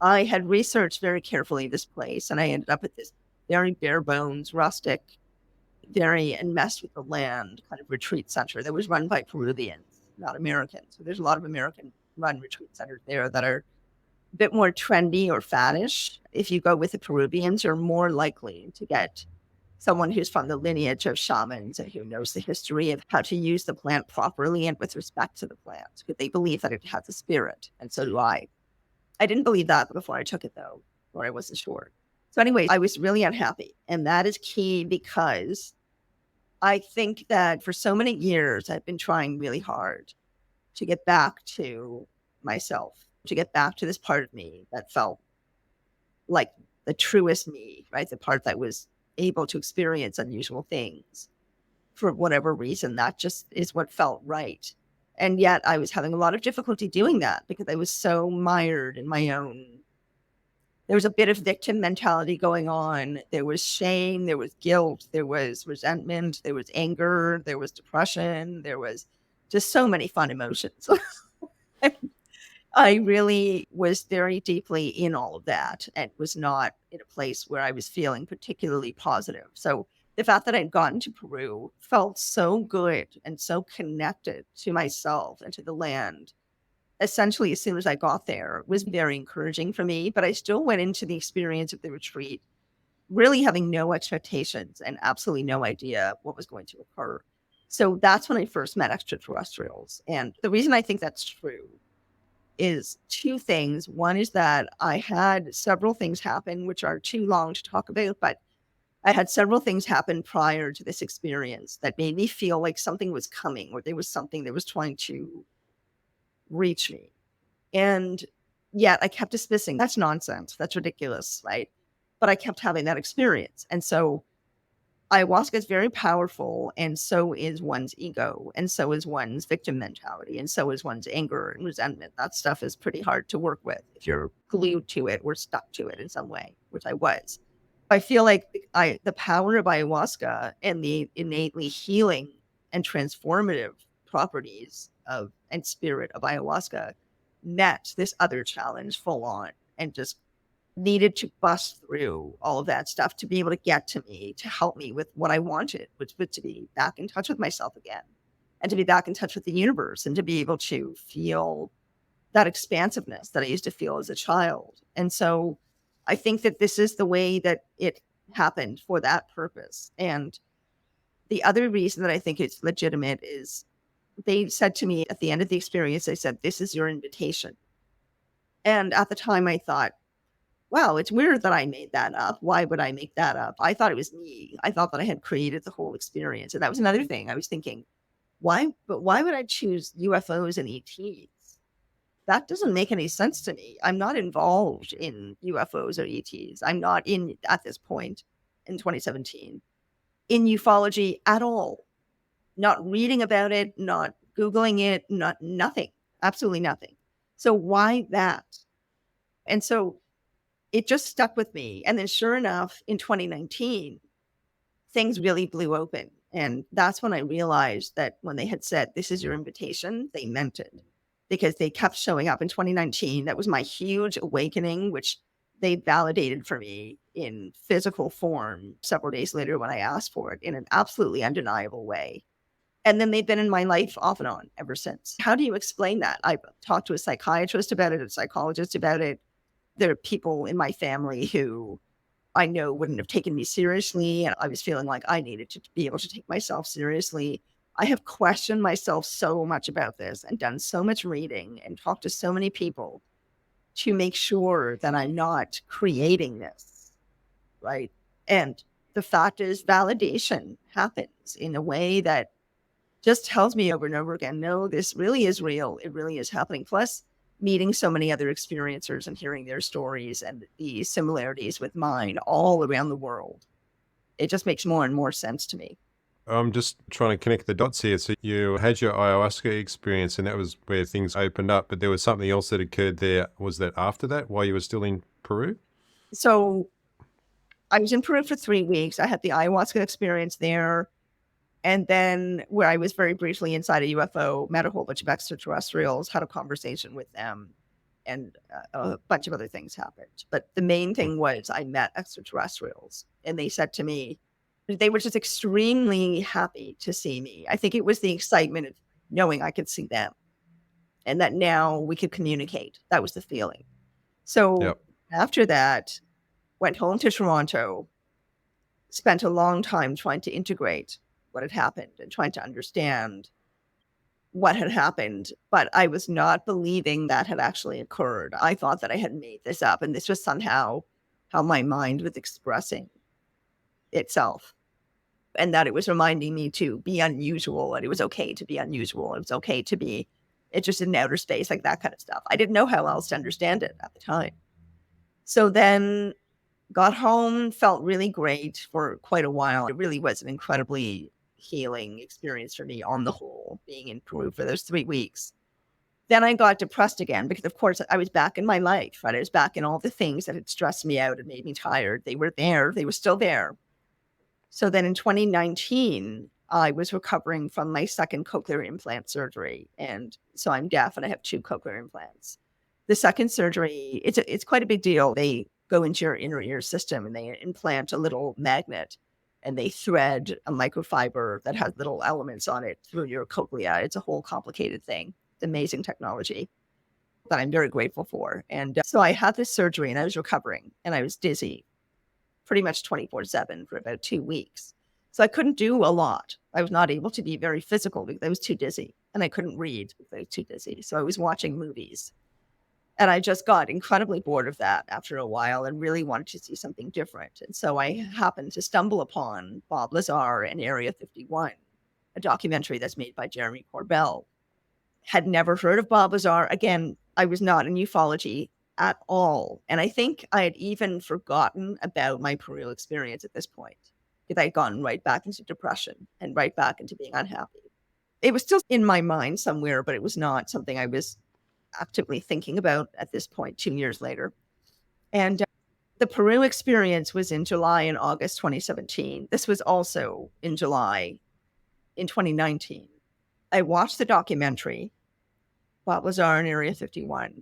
I had researched very carefully this place and I ended up at this very bare bones, rustic, very enmeshed with the land kind of retreat center that was run by Peruvians, not Americans. So there's a lot of American run retreat centers there that are a bit more trendy or faddish. If you go with the Peruvians, you're more likely to get someone who's from the lineage of shamans and who knows the history of how to use the plant properly and with respect to the plant, because they believe that it has a spirit. And so do I. I didn't believe that before I took it, though, or I wasn't sure. So anyway, I was really unhappy. And that is key because I think that for so many years, I've been trying really hard to get back to myself, to get back to this part of me that felt like the truest me, right? The part that was able to experience unusual things for whatever reason. That just is what felt right. And yet I was having a lot of difficulty doing that because I was so mired in my own. There was a bit of victim mentality going on. There was shame, there was guilt, there was resentment, there was anger, there was depression, there was just so many fun emotions. I really was very deeply in all of that and was not in a place where I was feeling particularly positive. So the fact that I'd gotten to Peru felt so good and so connected to myself and to the land. Essentially, as soon as I got there, was very encouraging for me. But I still went into the experience of the retreat really having no expectations and absolutely no idea what was going to occur. So that's when I first met extraterrestrials. And the reason I think that's true is two things. One is that I had several things happen, which are too long to talk about, but I had several things happen prior to this experience that made me feel like something was coming or there was something that was trying to reach me. And yet I kept dismissing that's nonsense. That's ridiculous. Right. But I kept having that experience. And so ayahuasca is very powerful, and so is one's ego, and so is one's victim mentality, and so is one's anger and resentment. That stuff is pretty hard to work with if you're glued to it or stuck to it in some way, which I was. I feel like the power of ayahuasca and the innately healing and transformative properties of and spirit of ayahuasca met this other challenge full on and just needed to bust through all of that stuff to be able to get to me, to help me with what I wanted, which was to be back in touch with myself again and to be back in touch with the universe and to be able to feel that expansiveness that I used to feel as a child. And so I think that this is the way that it happened for that purpose. And the other reason that I think it's legitimate is they said to me at the end of the experience, they said, "This is your invitation." And at the time I thought, wow, it's weird that I made that up. Why would I make that up? I thought it was me. I thought that I had created the whole experience. And that was another thing. I was thinking, why would I choose UFOs and ETs? That doesn't make any sense to me. I'm not involved in UFOs or ETs. I'm not in, at this point in 2017, in ufology at all. Not reading about it, not Googling it, nothing, absolutely nothing. So why that? And so it just stuck with me. And then sure enough, in 2019, things really blew open. And that's when I realized that when they had said, "This is your invitation," they meant it because they kept showing up in 2019. That was my huge awakening, which they validated for me in physical form several days later when I asked for it in an absolutely undeniable way. And then they've been in my life off and on ever since. How do you explain that? I've talked to a psychiatrist about it, a psychologist about it. There are people in my family who I know wouldn't have taken me seriously. And I was feeling like I needed to be able to take myself seriously. I have questioned myself so much about this and done so much reading and talked to so many people to make sure that I'm not creating this, right? And the fact is, validation happens in a way that just tells me over and over again, no, this really is real. It really is happening. Plus, meeting so many other experiencers and hearing their stories and the similarities with mine all around the world, it just makes more and more sense to me. I'm just trying to connect the dots here. So you had your ayahuasca experience, and that was where things opened up. But there was something else that occurred there. Was that after that, while you were still in Peru? So I was in Peru for 3 weeks. I had the ayahuasca experience there. And then where I was very briefly inside a UFO, met a whole bunch of extraterrestrials, had a conversation with them, and a bunch of other things happened. But the main thing was I met extraterrestrials, and they said to me, they were just extremely happy to see me. I think it was the excitement of knowing I could see them and that now we could communicate. That was the feeling. So Yep. after that, went home to Toronto, spent a long time trying to integrate what had happened and trying to understand what had happened. But I was not believing that had actually occurred. I thought that I had made this up, and this was somehow how my mind was expressing itself, and that it was reminding me to be unusual, and it was okay to be unusual. It was okay to be interested in outer space, like that kind of stuff. I didn't know how else to understand it at the time. So then got home, felt really great for quite a while. It really was an incredibly healing experience for me on the whole, being in Peru for those 3 weeks. Then I got depressed again because, of course, I was back in my life, right? I was back in all the things that had stressed me out and made me tired. They were there. They were still there. So then in 2019, I was recovering from my second cochlear implant surgery. And so I'm deaf and I have 2 cochlear implants. The second surgery, it's quite a big deal. They go into your inner ear system and they implant a little magnet and they thread a microfiber that has little elements on it through your cochlea. It's a whole complicated thing. It's amazing technology that I'm very grateful for. And so I had this surgery and I was recovering and I was dizzy pretty much 24/7 for about 2 weeks. So I couldn't do a lot. I was not able to be very physical because I was too dizzy and I couldn't read because I was too dizzy. So I was watching movies. And I just got incredibly bored of that after a while and really wanted to see something different. And so I happened to stumble upon Bob Lazar and Area 51, a documentary that's made by Jeremy Corbell. Had never heard of Bob Lazar. Again, I was not in ufology at all. And I think I had even forgotten about my Peru experience at this point because I had gone right back into depression and right back into being unhappy. It was still in my mind somewhere, but it was not something I was actively thinking about at this point, 2 years later. And the Peru experience was in July and August 2017. This was also in July in 2019. I watched the documentary, Bob Lazar in Area 51.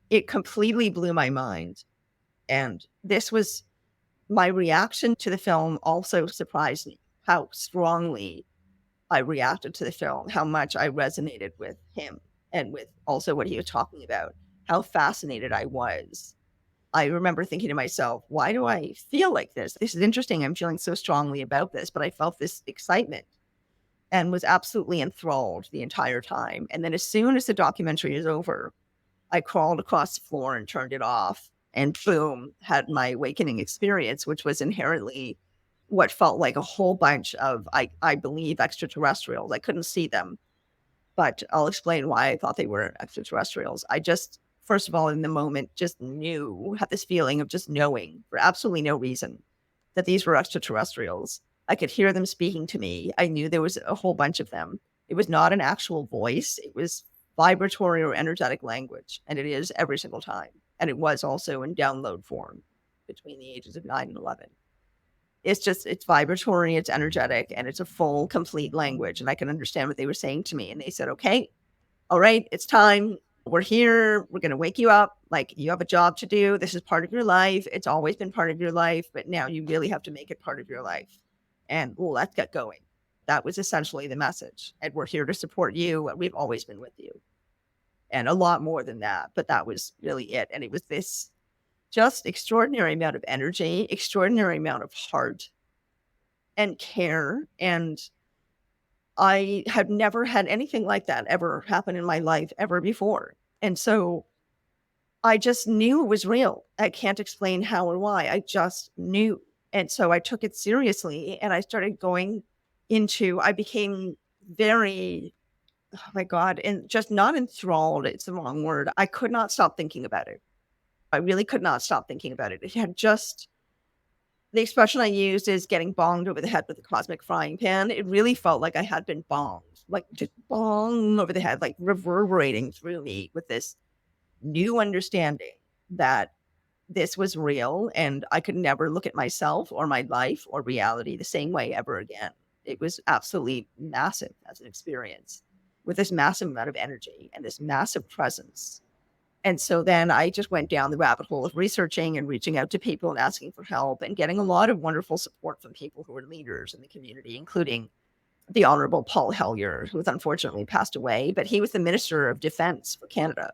It completely blew my mind. And this was my reaction to the film also surprised me, how strongly I reacted to the film, how much I resonated with him and with also what he was talking about, how fascinated I was. I remember thinking to myself, why do I feel like this? This is interesting. I'm feeling so strongly about this, but I felt this excitement and was absolutely enthralled the entire time. And then as soon as the documentary is over, I crawled across the floor and turned it off and boom, had my awakening experience, which was inherently what felt like a whole bunch of, I believe, extraterrestrials. I couldn't see them, but I'll explain why I thought they were extraterrestrials. I just, first of all, in the moment, just knew, had this feeling of just knowing for absolutely no reason that these were extraterrestrials. I could hear them speaking to me. I knew there was a whole bunch of them. It was not an actual voice. It was vibratory or energetic language, and it is every single time. And it was also in download form between the ages of 9 and 11. It's vibratory, it's energetic, and it's a full, complete language. And I can understand what they were saying to me. And they said, okay, all right, it's time. We're here. We're going to wake you up. Like, you have a job to do. This is part of your life. It's always been part of your life, but now you really have to make it part of your life. And let's get going. That was essentially the message. And we're here to support you. We've always been with you. And a lot more than that, but that was really it. And it was this just extraordinary amount of energy, extraordinary amount of heart and care. And I had never had anything like that ever happen in my life ever before. And so I just knew it was real. I can't explain how or why. I just knew. And so I took it seriously and I started going into, I became very, oh my God, and just not enthralled. It's the wrong word. I could not stop thinking about it. I really could not stop thinking about it. It had just, the expression I used is getting bonged over the head with a cosmic frying pan. It really felt like I had been bonged, like just bong over the head, like reverberating through me with this new understanding that this was real and I could never look at myself or my life or reality the same way ever again. It was absolutely massive as an experience with this massive amount of energy and this massive presence. And so then I just went down the rabbit hole of researching and reaching out to people and asking for help and getting a lot of wonderful support from people who were leaders in the community, including the Honorable Paul Hellyer, who has unfortunately passed away, but he was the Minister of Defense for Canada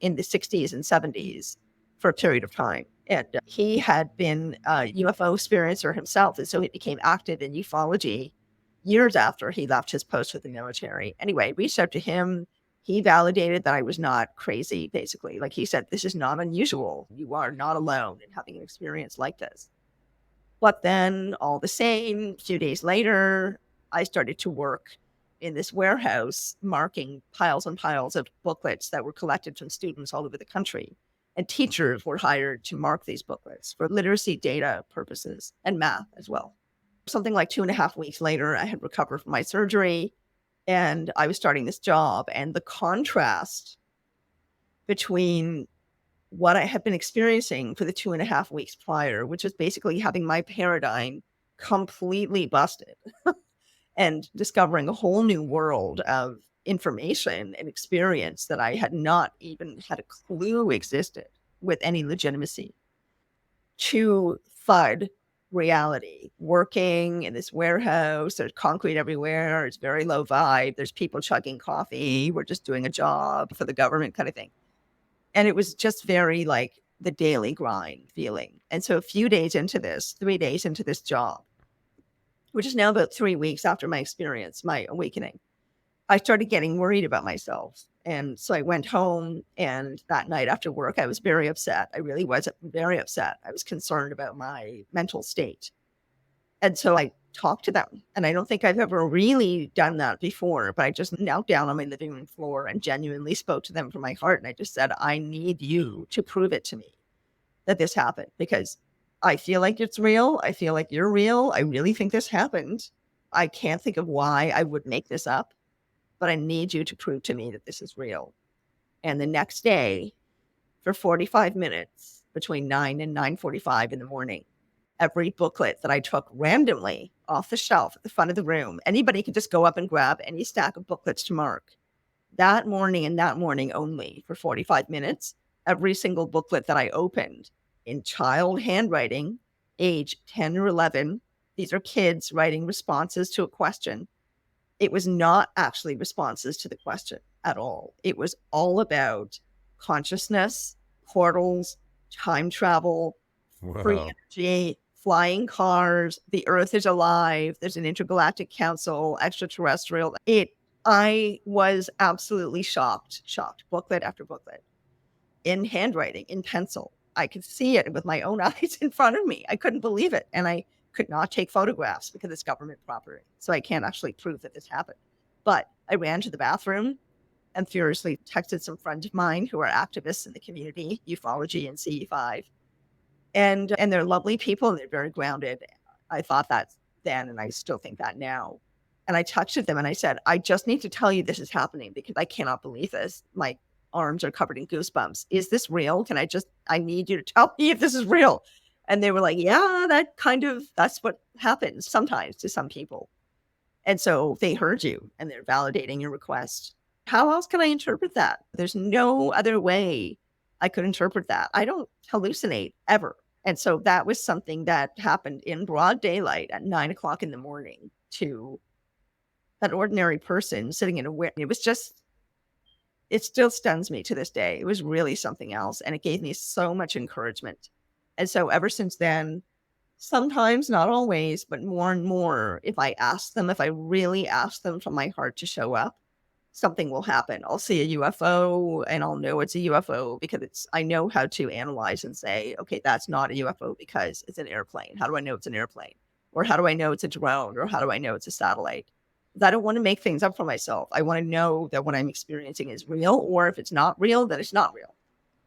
in the 60s and 70s for a period of time. And he had been a UFO experiencer himself. And so he became active in ufology years after he left his post with the military. Anyway, reached out to him. He validated that I was not crazy, basically. Like he said, this is not unusual. You are not alone in having an experience like this. But then all the same, a few days later, I started to work in this warehouse marking piles and piles of booklets that were collected from students all over the country. And teachers were hired to mark these booklets for literacy data purposes and math as well. Something like 2.5 weeks later, I had recovered from my surgery and I was starting this job. And the contrast between what I had been experiencing for the 2.5 weeks prior, which was basically having my paradigm completely busted and discovering a whole new world of information and experience that I had not even had a clue existed with any legitimacy, to FUD reality, working in this warehouse. There's concrete everywhere. It's very low vibe. There's people chugging coffee. We're just doing a job for the government kind of thing. And it was just very like the daily grind feeling. And so a few days into this, 3 days into this job, which is now about 3 weeks after my experience, my awakening, I started getting worried about myself. And so I went home, and that night after work, I was very upset. I really was very upset. I was concerned about my mental state. And so I talked to them. And I don't think I've ever really done that before, but I just knelt down on my living room floor and genuinely spoke to them from my heart. And I just said, I need you to prove it to me that this happened, because I feel like it's real. I feel like you're real. I really think this happened. I can't think of why I would make this up, but I need you to prove to me that this is real. And the next day, for 45 minutes, between 9 and 9:45 in the morning, every booklet that I took randomly off the shelf at the front of the room, anybody could just go up and grab any stack of booklets to mark. That morning and that morning only, for 45 minutes, every single booklet that I opened in child handwriting, age 10 or 11, these are kids writing responses to a question. It was not actually responses to the question at all. It was all about consciousness, portals, time travel, free Wow. energy, flying cars, the earth is alive, there's an intergalactic council, extraterrestrial. I was absolutely shocked, booklet after booklet, in handwriting, in pencil. I could see it with my own eyes in front of me. I couldn't believe it. And I could not take photographs because it's government property. So I can't actually prove that this happened. But I ran to the bathroom and furiously texted some friends of mine who are activists in the community, ufology and CE5. And they're lovely people and they're very grounded. I thought that then, and I still think that now. And I texted them and I said, I just need to tell you this is happening because I cannot believe this. My arms are covered in goosebumps. Is this real? I need you to tell me if this is real. And they were like, yeah, that's what happens sometimes to some people. And so they heard you and they're validating your request. How else can I interpret that? There's no other way I could interpret that. I don't hallucinate ever. And so that was something that happened in broad daylight at 9:00 in the morning to that ordinary person sitting in it still stuns me to this day. It was really something else. And it gave me so much encouragement. And so ever since then, sometimes, not always, but more and more, if I really ask them from my heart to show up, something will happen. I'll see a UFO and I'll know it's a UFO because I know how to analyze and say, okay, that's not a UFO because it's an airplane. How do I know it's an airplane? Or how do I know it's a drone? Or how do I know it's a satellite? I don't want to make things up for myself. I want to know that what I'm experiencing is real, or if it's not real, then it's not real.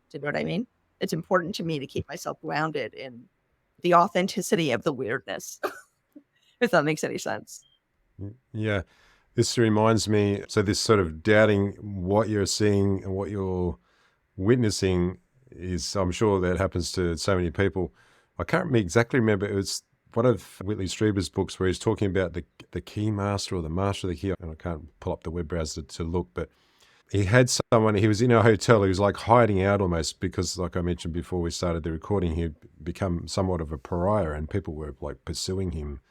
Do you know what I mean? It's important to me to keep myself grounded in the authenticity of the weirdness, if that makes any sense. Yeah. This reminds me, so this sort of doubting what you're seeing and what you're witnessing is, I'm sure that happens to so many people. I can't exactly remember. It was one of Whitley Strieber's books where he's talking about the key master or the master of the key. And I can't pull up the web browser to look, but he had someone, he was in a hotel, he was like hiding out almost because, like I mentioned before we started the recording, he'd become somewhat of a pariah and people were like pursuing him.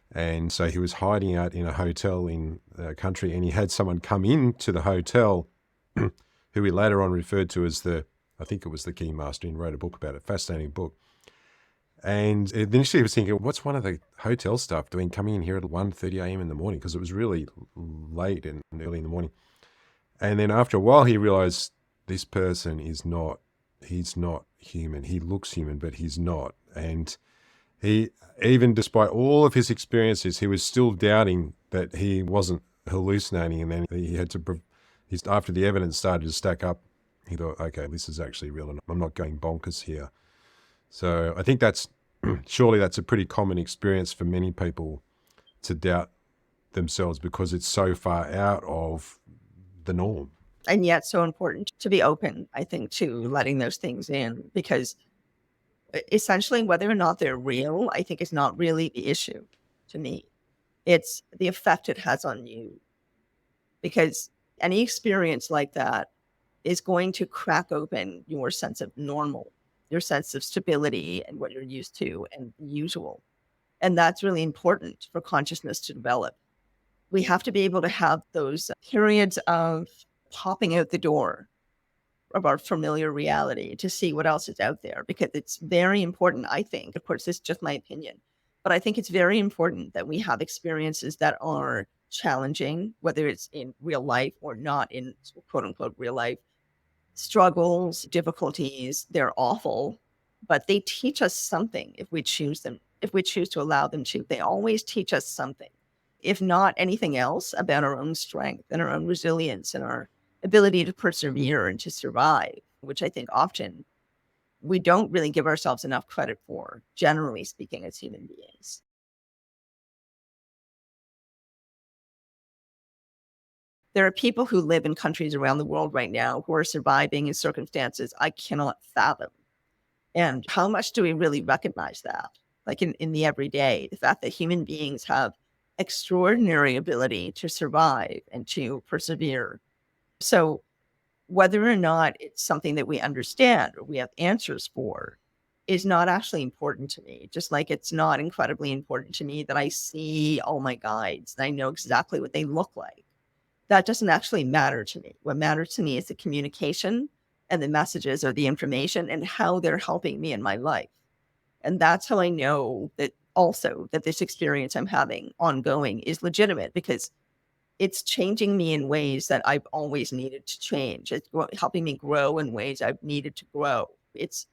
And so he was hiding out in a hotel in the country, and he had someone come into the hotel who he later on referred to as I think it was the key master, and wrote a book about it, fascinating book. And initially he was thinking, what's one of the hotel staff doing coming in here at 1:30 a.m. in the morning? Because it was really late and early in the morning. And then after a while he realized this person he's not human. He looks human, but he's not. And he, even despite all of his experiences, he was still doubting that he wasn't hallucinating, and then he had to. After the evidence started to stack up, he thought, okay, this is actually real, and I'm not going bonkers here. So I think that's surely that's a pretty common experience for many people to doubt themselves because it's so far out of the norm. And yet so important to be open, I think, to letting those things in, because essentially whether or not they're real, I think is not really the issue to me. It's the effect it has on you, because any experience like that is going to crack open your sense of normal, your sense of stability and what you're used to and usual. And that's really important for consciousness to develop. We have to be able to have those periods of popping out the door of our familiar reality to see what else is out there, because it's very important, I think. Of course, this is just my opinion, but I think it's very important that we have experiences that are challenging, whether it's in real life or not in quote unquote real life. Struggles, difficulties, they're awful, but they teach us something if we choose them, if we choose to allow them to. They always teach us something, if not anything else, about our own strength and our own resilience and our ability to persevere and to survive, which I think often we don't really give ourselves enough credit for, generally speaking, as human beings. There are people who live in countries around the world right now who are surviving in circumstances I cannot fathom. And how much do we really recognize that? Like in the everyday, the fact that human beings have extraordinary ability to survive and to persevere. So whether or not it's something that we understand or we have answers for is not actually important to me. Just like it's not incredibly important to me that I see all my guides and I know exactly what they look like. That doesn't actually matter to me. What matters to me is the communication and the messages or the information and how they're helping me in my life. And that's how I know that also that this experience I'm having ongoing is legitimate, because it's changing me in ways that I've always needed to change. It's helping me grow in ways I've needed to grow. It's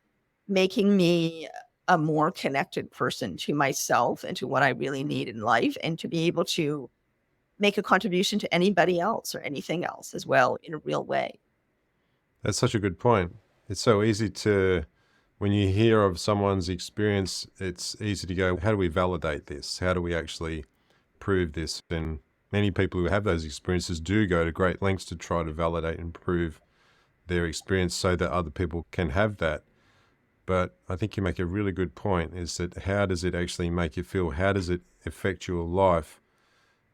making me a more connected person to myself and to what I really need in life, and to be able to make a contribution to anybody else or anything else as well in a real way. That's such a good point. It's so easy to, when you hear of someone's experience, it's easy to go, how do we validate this? How do we actually prove this? And many people who have those experiences do go to great lengths to try to validate and prove their experience so that other people can have that. But I think you make a really good point, is that how does it actually make you feel? How does it affect your life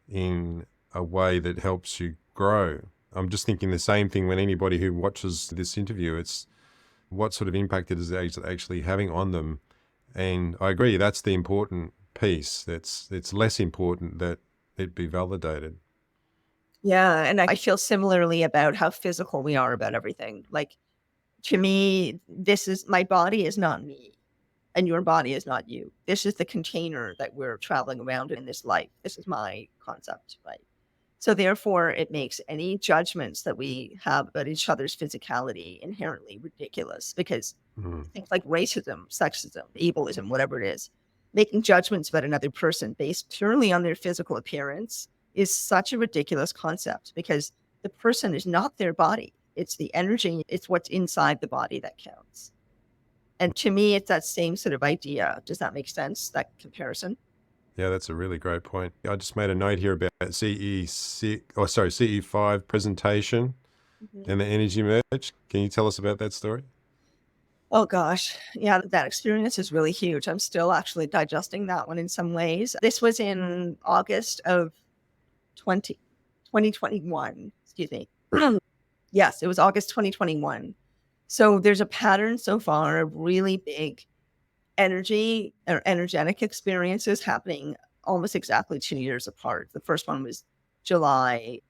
in a way that helps you grow? I'm just thinking the same thing when anybody who watches this interview, it's what sort of impact it is actually having on them. And I agree, that's the important piece. It's less important that it be validated. Yeah. And I feel similarly about how physical we are about everything. Like, to me, this is my body is not me, and your body is not you. This is the container that we're traveling around in this life. This is my concept, right? So therefore, it makes any judgments that we have about each other's physicality inherently ridiculous, because Mm. things like racism, sexism, ableism, whatever it is, making judgments about another person based purely on their physical appearance is such a ridiculous concept, because the person is not their body. It's the energy, it's what's inside the body that counts. And to me, it's that same sort of idea. Does that make sense, that comparison? Yeah, that's a really great point. I just made a note here about CE5 presentation Mhm. and the energy merge. Can you tell us about that story? Oh gosh. Yeah, that experience is really huge. I'm still actually digesting that one in some ways. This was in August of 2021. Excuse me. Yes, it was August 2021. So there's a pattern so far of really big energy or energetic experiences happening almost exactly 2 years apart. The first one was July,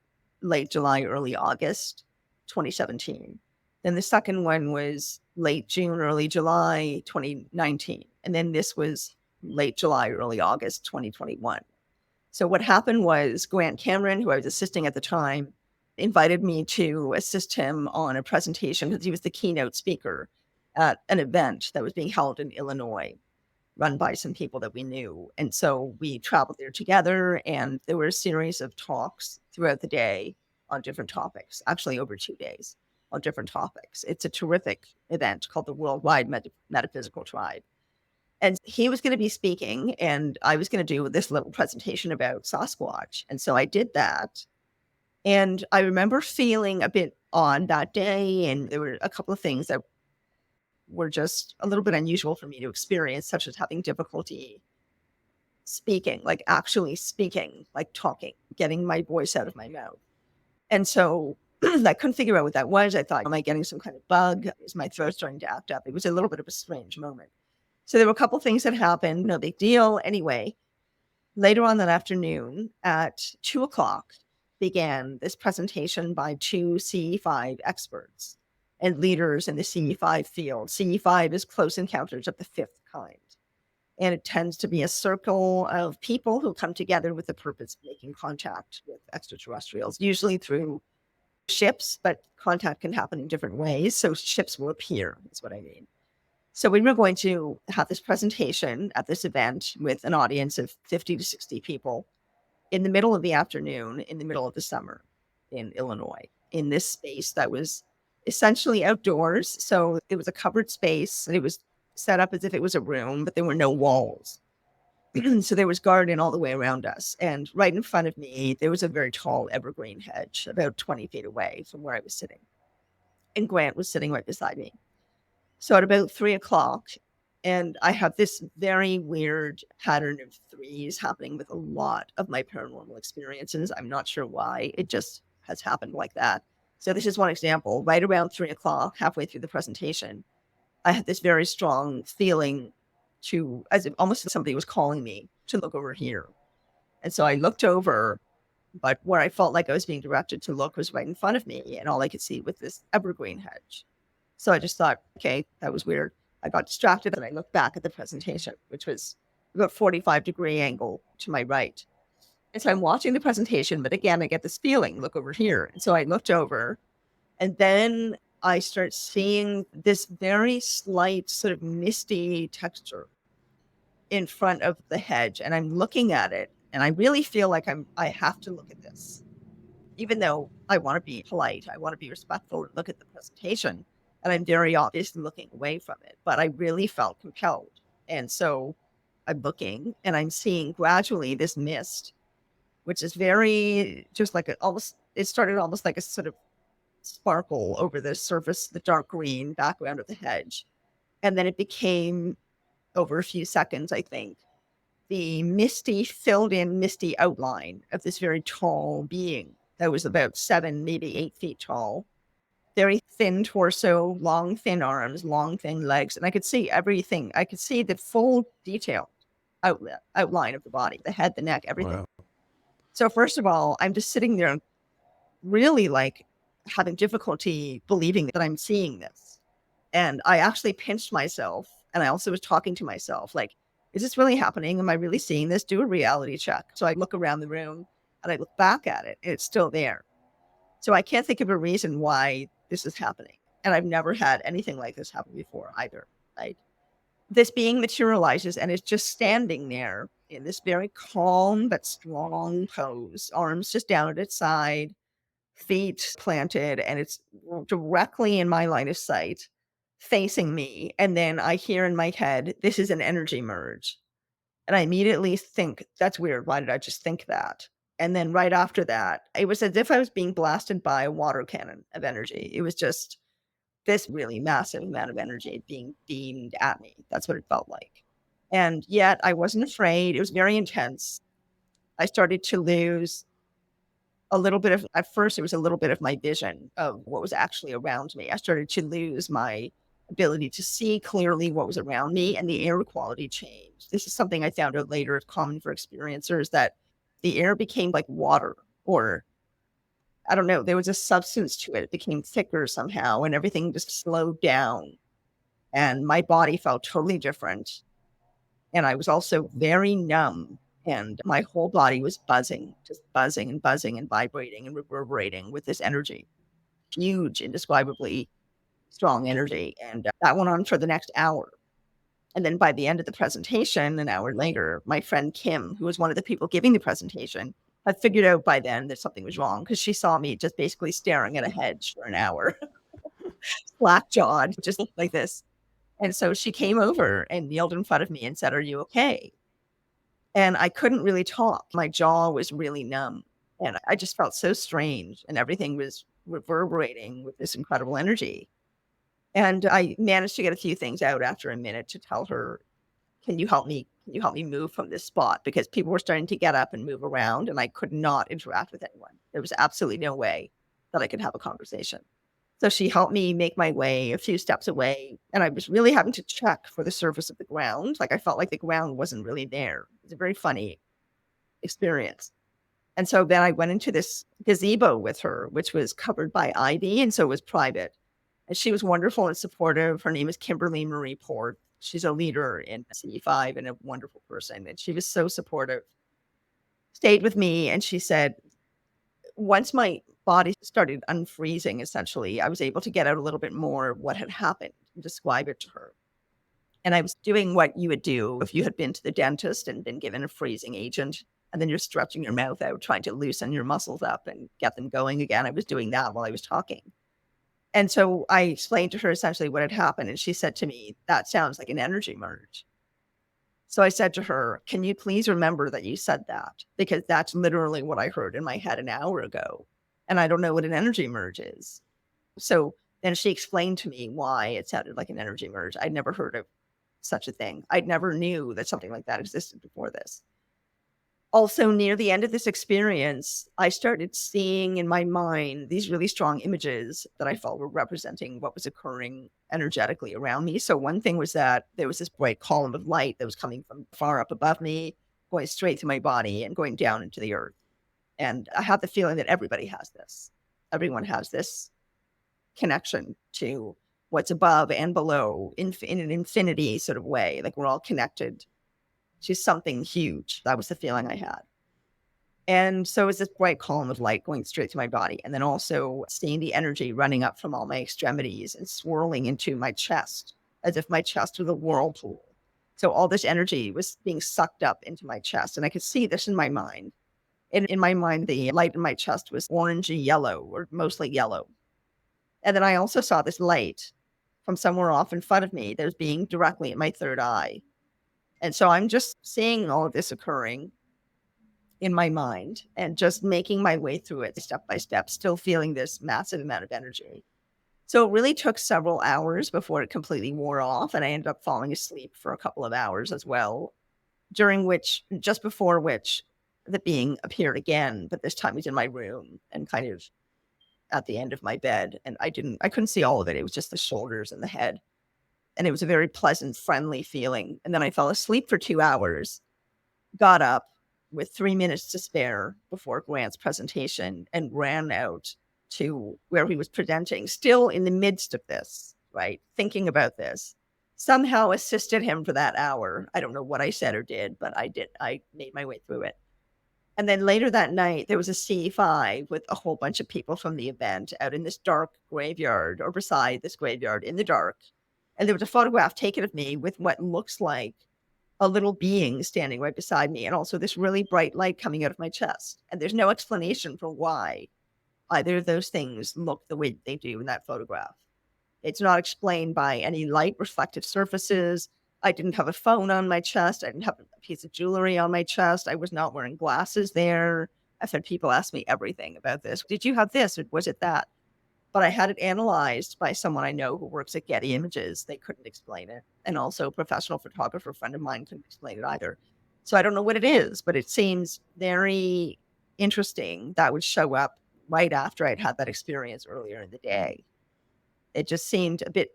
late July, early August 2017. Then the second one was late June, early July 2019. And then this was late July, early August 2021. So what happened was Grant Cameron, who I was assisting at the time, invited me to assist him on a presentation because he was the keynote speaker at an event that was being held in Illinois, run by some people that we knew. And so we traveled there together, and there were a series of talks throughout the day on different topics, actually over 2 days on different topics. It's a terrific event called the Worldwide Metaphysical Tribe. And he was going to be speaking, and I was going to do this little presentation about Sasquatch. And so I did that. And I remember feeling a bit odd that day. And there were a couple of things that were just a little bit unusual for me to experience, such as having difficulty speaking, like actually speaking, like talking, getting my voice out of my mouth. And so I couldn't figure out what that was. I thought, am I getting some kind of bug? Is my throat starting to act up? It was a little bit of a strange moment. So there were a couple things that happened, no big deal. Anyway, later on that afternoon at 2:00 began this presentation by two CE5 experts and leaders in the CE5 field. CE5 is close encounters of the fifth kind. And it tends to be a circle of people who come together with the purpose of making contact with extraterrestrials, usually through ships, but contact can happen in different ways. So ships will appear, is what I mean. So we were going to have this presentation at this event with an audience of 50 to 60 people in the middle of the afternoon, in the middle of the summer in Illinois, in this space that was essentially outdoors. So it was a covered space, and it was set up as if it was a room, but there were no walls. So there was garden all the way around us. And right in front of me, there was a very tall evergreen hedge about 20 feet away from where I was sitting. And Grant was sitting right beside me. So at about 3:00, and I have this very weird pattern of threes happening with a lot of my paranormal experiences. I'm not sure why. It just has happened like that. So this is one example. Right around 3:00, halfway through the presentation, I had this very strong feeling as if almost somebody was calling me to look over here. And so I looked over, but where I felt like I was being directed to look was right in front of me, and all I could see was this evergreen hedge. So I just thought, okay, that was weird. I got distracted, and I looked back at the presentation, which was about 45-degree angle to my right. And so I'm watching the presentation, but again, I get this feeling, look over here. And so I looked over, and then I start seeing this very slight sort of misty texture in front of the hedge. And I'm looking at it, and I really feel like I have to look at this, even though I want to be polite, I want to be respectful and look at the presentation. And I'm very obviously looking away from it, but I really felt compelled. And so I'm looking, and I'm seeing gradually this mist, which is very just like it started almost like a sort of sparkle over the surface, the dark green background of the hedge. And then it became, over a few seconds, I think, the filled in misty outline of this very tall being that was about 7, maybe 8 feet tall. Very thin torso, long, thin arms, long, thin legs. And I could see everything. I could see the full detailed outline of the body, the head, the neck, everything. Wow. So first of all, I'm just sitting there really like having difficulty believing that I'm seeing this. And I actually pinched myself. And I also was talking to myself, like, is this really happening? Am I really seeing this? Do a reality check. So I look around the room, and I look back at it, and it's still there. So I can't think of a reason why this is happening. And I've never had anything like this happen before either, right? This being materializes and is just standing there in this very calm but strong pose, arms just down at its side, feet planted, and it's directly in my line of sight, facing me. And then I hear in my head, this is an energy merge. And I immediately think, that's weird. Why did I just think that? And then right after that, it was as if I was being blasted by a water cannon of energy. It was just this really massive amount of energy being beamed at me. That's what it felt like. And yet I wasn't afraid. It was very intense. I started to lose a little bit of, at first, it was a little bit of my vision of what was actually around me. I started to lose my ability to see clearly what was around me, and the air quality changed. This is something I found out later. It's common for experiencers that the air became like water, or I don't know, there was a substance to it. It became thicker somehow, and everything just slowed down. And my body felt totally different. And I was also very numb. And my whole body was buzzing, just buzzing and buzzing and vibrating and reverberating with this energy, huge, indescribably strong energy. And that went on for the next hour. And then by the end of the presentation, an hour later, my friend Kim, who was one of the people giving the presentation, I figured out by then that something was wrong because she saw me just basically staring at a hedge for an hour, slack jawed, just like this. And so she came over and kneeled in front of me and said, "Are you okay?" And I couldn't really talk. My jaw was really numb. And I just felt so strange, and everything was reverberating with this incredible energy. And I managed to get a few things out after a minute to tell her, "Can you help me? Can you help me move from this spot?" Because people were starting to get up and move around, and I could not interact with anyone. There was absolutely no way that I could have a conversation. So she helped me make my way a few steps away, and I was really having to check for the surface of the ground. Like, I felt like the ground wasn't really there. It was a very funny experience. And so then I went into this gazebo with her, which was covered by ivy, and so it was private. And she was wonderful and supportive. Her name is Kimberly Marie Port. She's a leader in CE5 and a wonderful person. And she was so supportive. Stayed with me, and she said, once my body started unfreezing, essentially, I was able to get out a little bit more of what had happened and describe it to her. And I was doing what you would do if you had been to the dentist and been given a freezing agent, and then you're stretching your mouth out, trying to loosen your muscles up and get them going again. I was doing that while I was talking. And so I explained to her essentially what had happened. And she said to me, "That sounds like an energy merge." So I said to her, "Can you please remember that you said that? Because that's literally what I heard in my head an hour ago. And I don't know what an energy merge is." So then she explained to me why it sounded like an energy merge. I'd never heard of such a thing. I'd never knew that something like that existed before this. Also, near the end of this experience, I started seeing in my mind these really strong images that I felt were representing what was occurring energetically around me. So one thing was that there was this bright column of light that was coming from far up above me, going straight through my body and going down into the earth. And I had the feeling that everybody has this. Everyone has this connection to what's above and below in an infinity sort of way. Like, we're all connected to something huge. That was the feeling I had. And so it was this bright column of light going straight to my body. And then also seeing the energy running up from all my extremities and swirling into my chest as if my chest was a whirlpool. So all this energy was being sucked up into my chest. And I could see this in my mind. And in my mind, the light in my chest was orangey yellow, or mostly yellow. And then I also saw this light from somewhere off in front of me that was being directly at my third eye. And so I'm just seeing all of this occurring in my mind and just making my way through it step by step, still feeling this massive amount of energy. So it really took several hours before it completely wore off. And I ended up falling asleep for a couple of hours as well, just before which the being appeared again, but this time he's in my room and kind of at the end of my bed. And I couldn't see all of it. It was just the shoulders and the head. And it was a very pleasant, friendly feeling. And then I fell asleep for 2 hours, got up with 3 minutes to spare before Grant's presentation, and ran out to where he was presenting, still in the midst of this, right? Thinking about this. Somehow assisted him for that hour. I don't know what I said or did, but I did. I made my way through it. And then later that night, there was a C5 with a whole bunch of people from the event out in this dark graveyard, or beside this graveyard in the dark. And there was a photograph taken of me with what looks like a little being standing right beside me, and also this really bright light coming out of my chest. And there's no explanation for why either of those things look the way they do in that photograph. It's not explained by any light reflective surfaces. I didn't have a phone on my chest. I didn't have a piece of jewelry on my chest. I was not wearing glasses there. I've had people ask me everything about this. Did you have this, or was it that? But I had it analyzed by someone I know who works at Getty Images. They couldn't explain it. And also a professional photographer friend of mine couldn't explain it either. So I don't know what it is, but it seems very interesting that would show up right after I'd had that experience earlier in the day. It just seemed a bit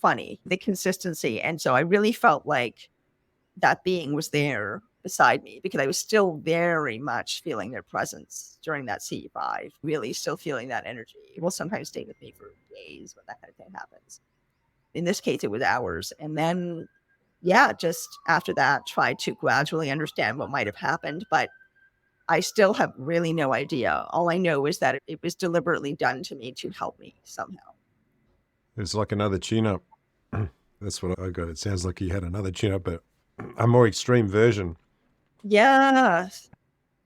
funny, the consistency. And so I really felt like that being was there beside me, because I was still very much feeling their presence during that CE5, really still feeling that energy. It will sometimes stay with me for days when that kind of thing happens. In this case, it was hours. And then, yeah, just after that, tried to gradually understand what might have happened. But I still have really no idea. All I know is that it was deliberately done to me to help me somehow. It's like another tune-up. That's what I got. It sounds like he had another tune-up, but a more extreme version. Yes.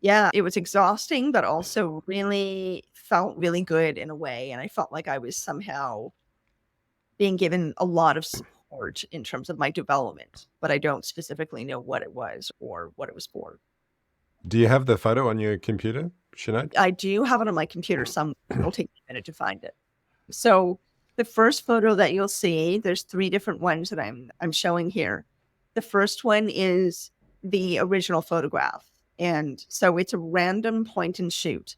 Yeah, it was exhausting, but also really felt really good in a way. And I felt like I was somehow being given a lot of support in terms of my development, but I don't specifically know what it was or what it was for. Do you have the photo on your computer, Sinead? I do have it on my computer somewhere. It'll take me a minute to find it. So the first photo that you'll see, there's three different ones that I'm showing here. The first one is the original photograph. And so it's a random point and shoot.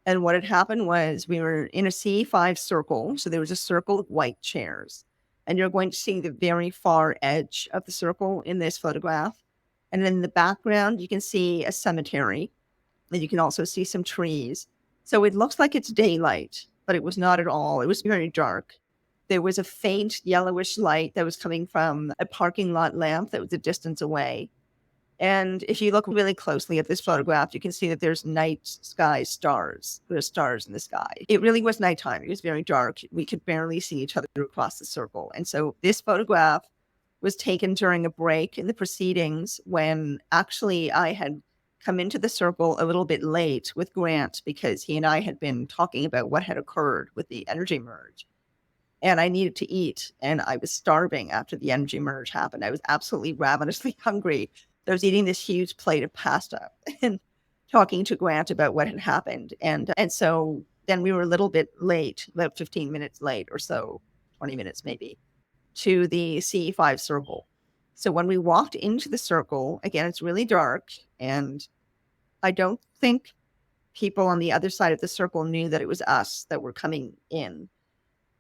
And what had happened was we were in a C5 circle. So there was a circle of white chairs. And you're going to see the very far edge of the circle in this photograph. And in the background, you can see a cemetery. And you can also see some trees. So it looks like it's daylight, but it was not at all. It was very dark. There was a faint yellowish light that was coming from a parking lot lamp that was a distance away. And if you look really closely at this photograph, you can see that there's night sky stars. There's stars in the sky. It really was nighttime. It was very dark. We could barely see each other across the circle. And so this photograph was taken during a break in the proceedings when actually I had come into the circle a little bit late with Grant because he and I had been talking about what had occurred with the energy merge. And I needed to eat, and I was starving after the energy merge happened. I was absolutely ravenously hungry. I was eating this huge plate of pasta and talking to Grant about what had happened. And so then we were a little bit late, about 15 minutes late or so, 20 minutes maybe, to the CE5 circle. So when we walked into the circle, again, it's really dark. And I don't think people on the other side of the circle knew that it was us that were coming in.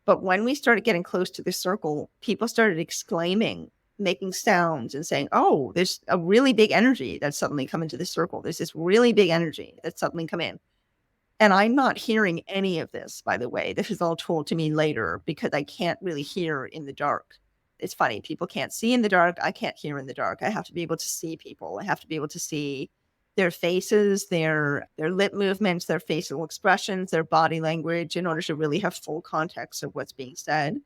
But when we started getting close to the circle, people started exclaiming, making sounds and saying, oh, there's a really big energy that's suddenly come into the circle. There's this really big energy that's suddenly come in. And I'm not hearing any of this, by the way. This is all told to me later because I can't really hear in the dark. It's funny. People can't see in the dark. I can't hear in the dark. I have to be able to see people. I have to be able to see their faces, their lip movements, their facial expressions, their body language in order to really have full context of what's being said.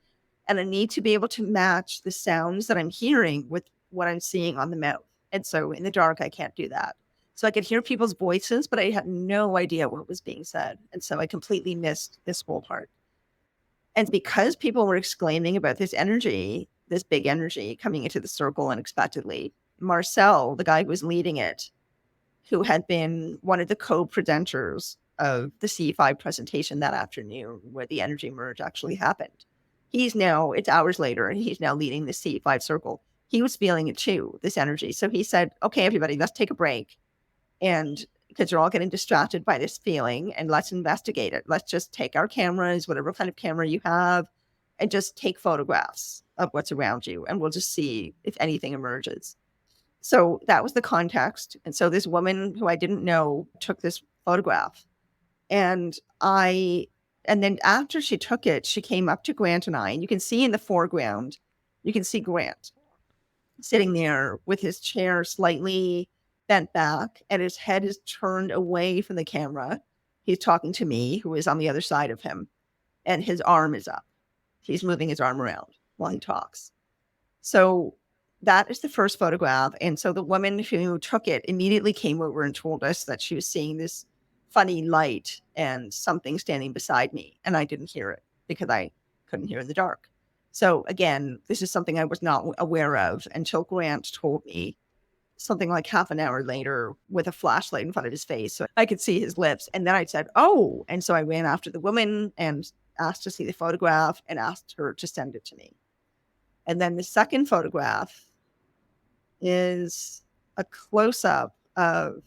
And I need to be able to match the sounds that I'm hearing with what I'm seeing on the mouth. And so in the dark, I can't do that. So I could hear people's voices, but I had no idea what was being said. And so I completely missed this whole part. And because people were exclaiming about this energy, this big energy coming into the circle unexpectedly, Marcel, the guy who was leading it, who had been one of the co-presenters of the C5 presentation that afternoon where the energy merge actually happened. He's now, it's hours later, and he's now leading the C5 circle. He was feeling it too, this energy. So he said, okay, everybody, let's take a break. And because you're all getting distracted by this feeling, and let's investigate it. Let's just take our cameras, whatever kind of camera you have, and just take photographs of what's around you. And we'll just see if anything emerges. So that was the context. And so this woman who I didn't know took this photograph. And then after she took it, she came up to Grant and I, and you can see in the foreground, you can see Grant sitting there with his chair slightly bent back and his head is turned away from the camera. He's talking to me, who is on the other side of him, and his arm is up. He's moving his arm around while he talks. So that is the first photograph. And so the woman who took it immediately came over and told us that she was seeing this funny light and something standing beside me. And I didn't hear it because I couldn't hear in the dark. So again, this is something I was not aware of until Grant told me something like half an hour later with a flashlight in front of his face. So I could see his lips. And then I said, oh, and so I ran after the woman and asked to see the photograph and asked her to send it to me. And then the second photograph is a close-up of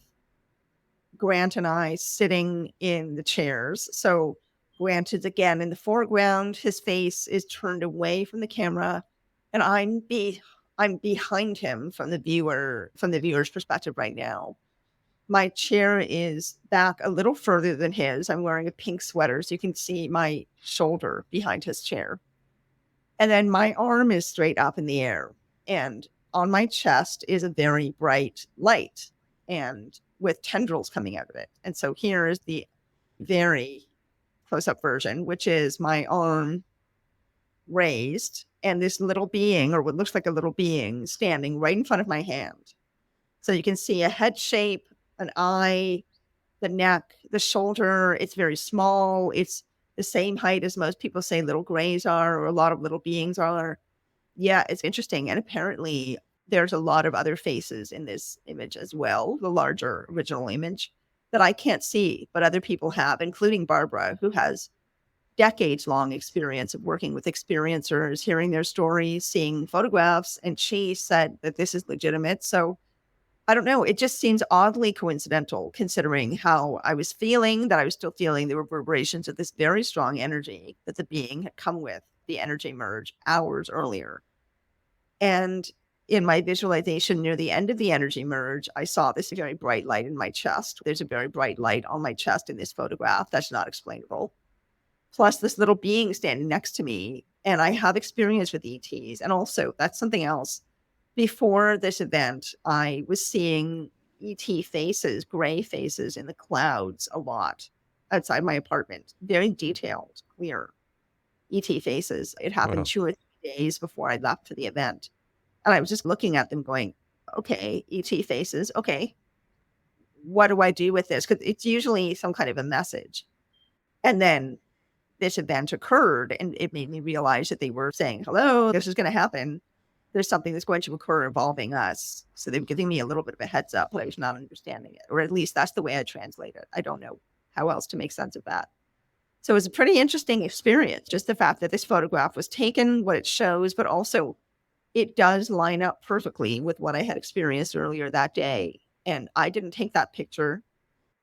Grant and I sitting in the chairs. So Grant is again in the foreground. His face is turned away from the camera, and I'm behind him from the viewer's perspective right now. My chair is back a little further than his. I'm wearing a pink sweater, so you can see my shoulder behind his chair. And then my arm is straight up in the air. And on my chest is a very bright light and with tendrils coming out of it. And so here is the very close-up version, which is my arm raised and this little being, or what looks like a little being, standing right in front of my hand. So you can see a head shape an eye, the neck, the shoulder. It's very small. It's the same height as most people say little grays are, or a lot of little beings are. Yeah, it's interesting. And apparently there's a lot of other faces in this image as well, the larger original image that I can't see, but other people have, including Barbara, who has decades long experience of working with experiencers, hearing their stories, seeing photographs. And she said that this is legitimate. So I don't know. It just seems oddly coincidental considering how I was feeling, that I was still feeling the reverberations of this very strong energy that the being had come with, the energy merge hours earlier. And in my visualization near the end of the energy merge, I saw this very bright light in my chest. There's a very bright light on my chest in this photograph. That's not explainable. Plus this little being standing next to me. And I have experience with ETs. And also, that's something else. Before this event, I was seeing ET faces, gray faces in the clouds a lot outside my apartment. Very detailed, clear ET faces. It happened Wow. 2 or 3 days before I left for the event. And I was just looking at them going, okay, ET faces. Okay, what do I do with this? Because it's usually some kind of a message. And then this event occurred and it made me realize that they were saying, hello, this is going to happen. There's something that's going to occur involving us. So they were giving me a little bit of a heads up, but I was not understanding it. Or at least that's the way I translate it. I don't know how else to make sense of that. So it was a pretty interesting experience. Just the fact that this photograph was taken, what it shows, but also it does line up perfectly with what I had experienced earlier that day. And I didn't take that picture.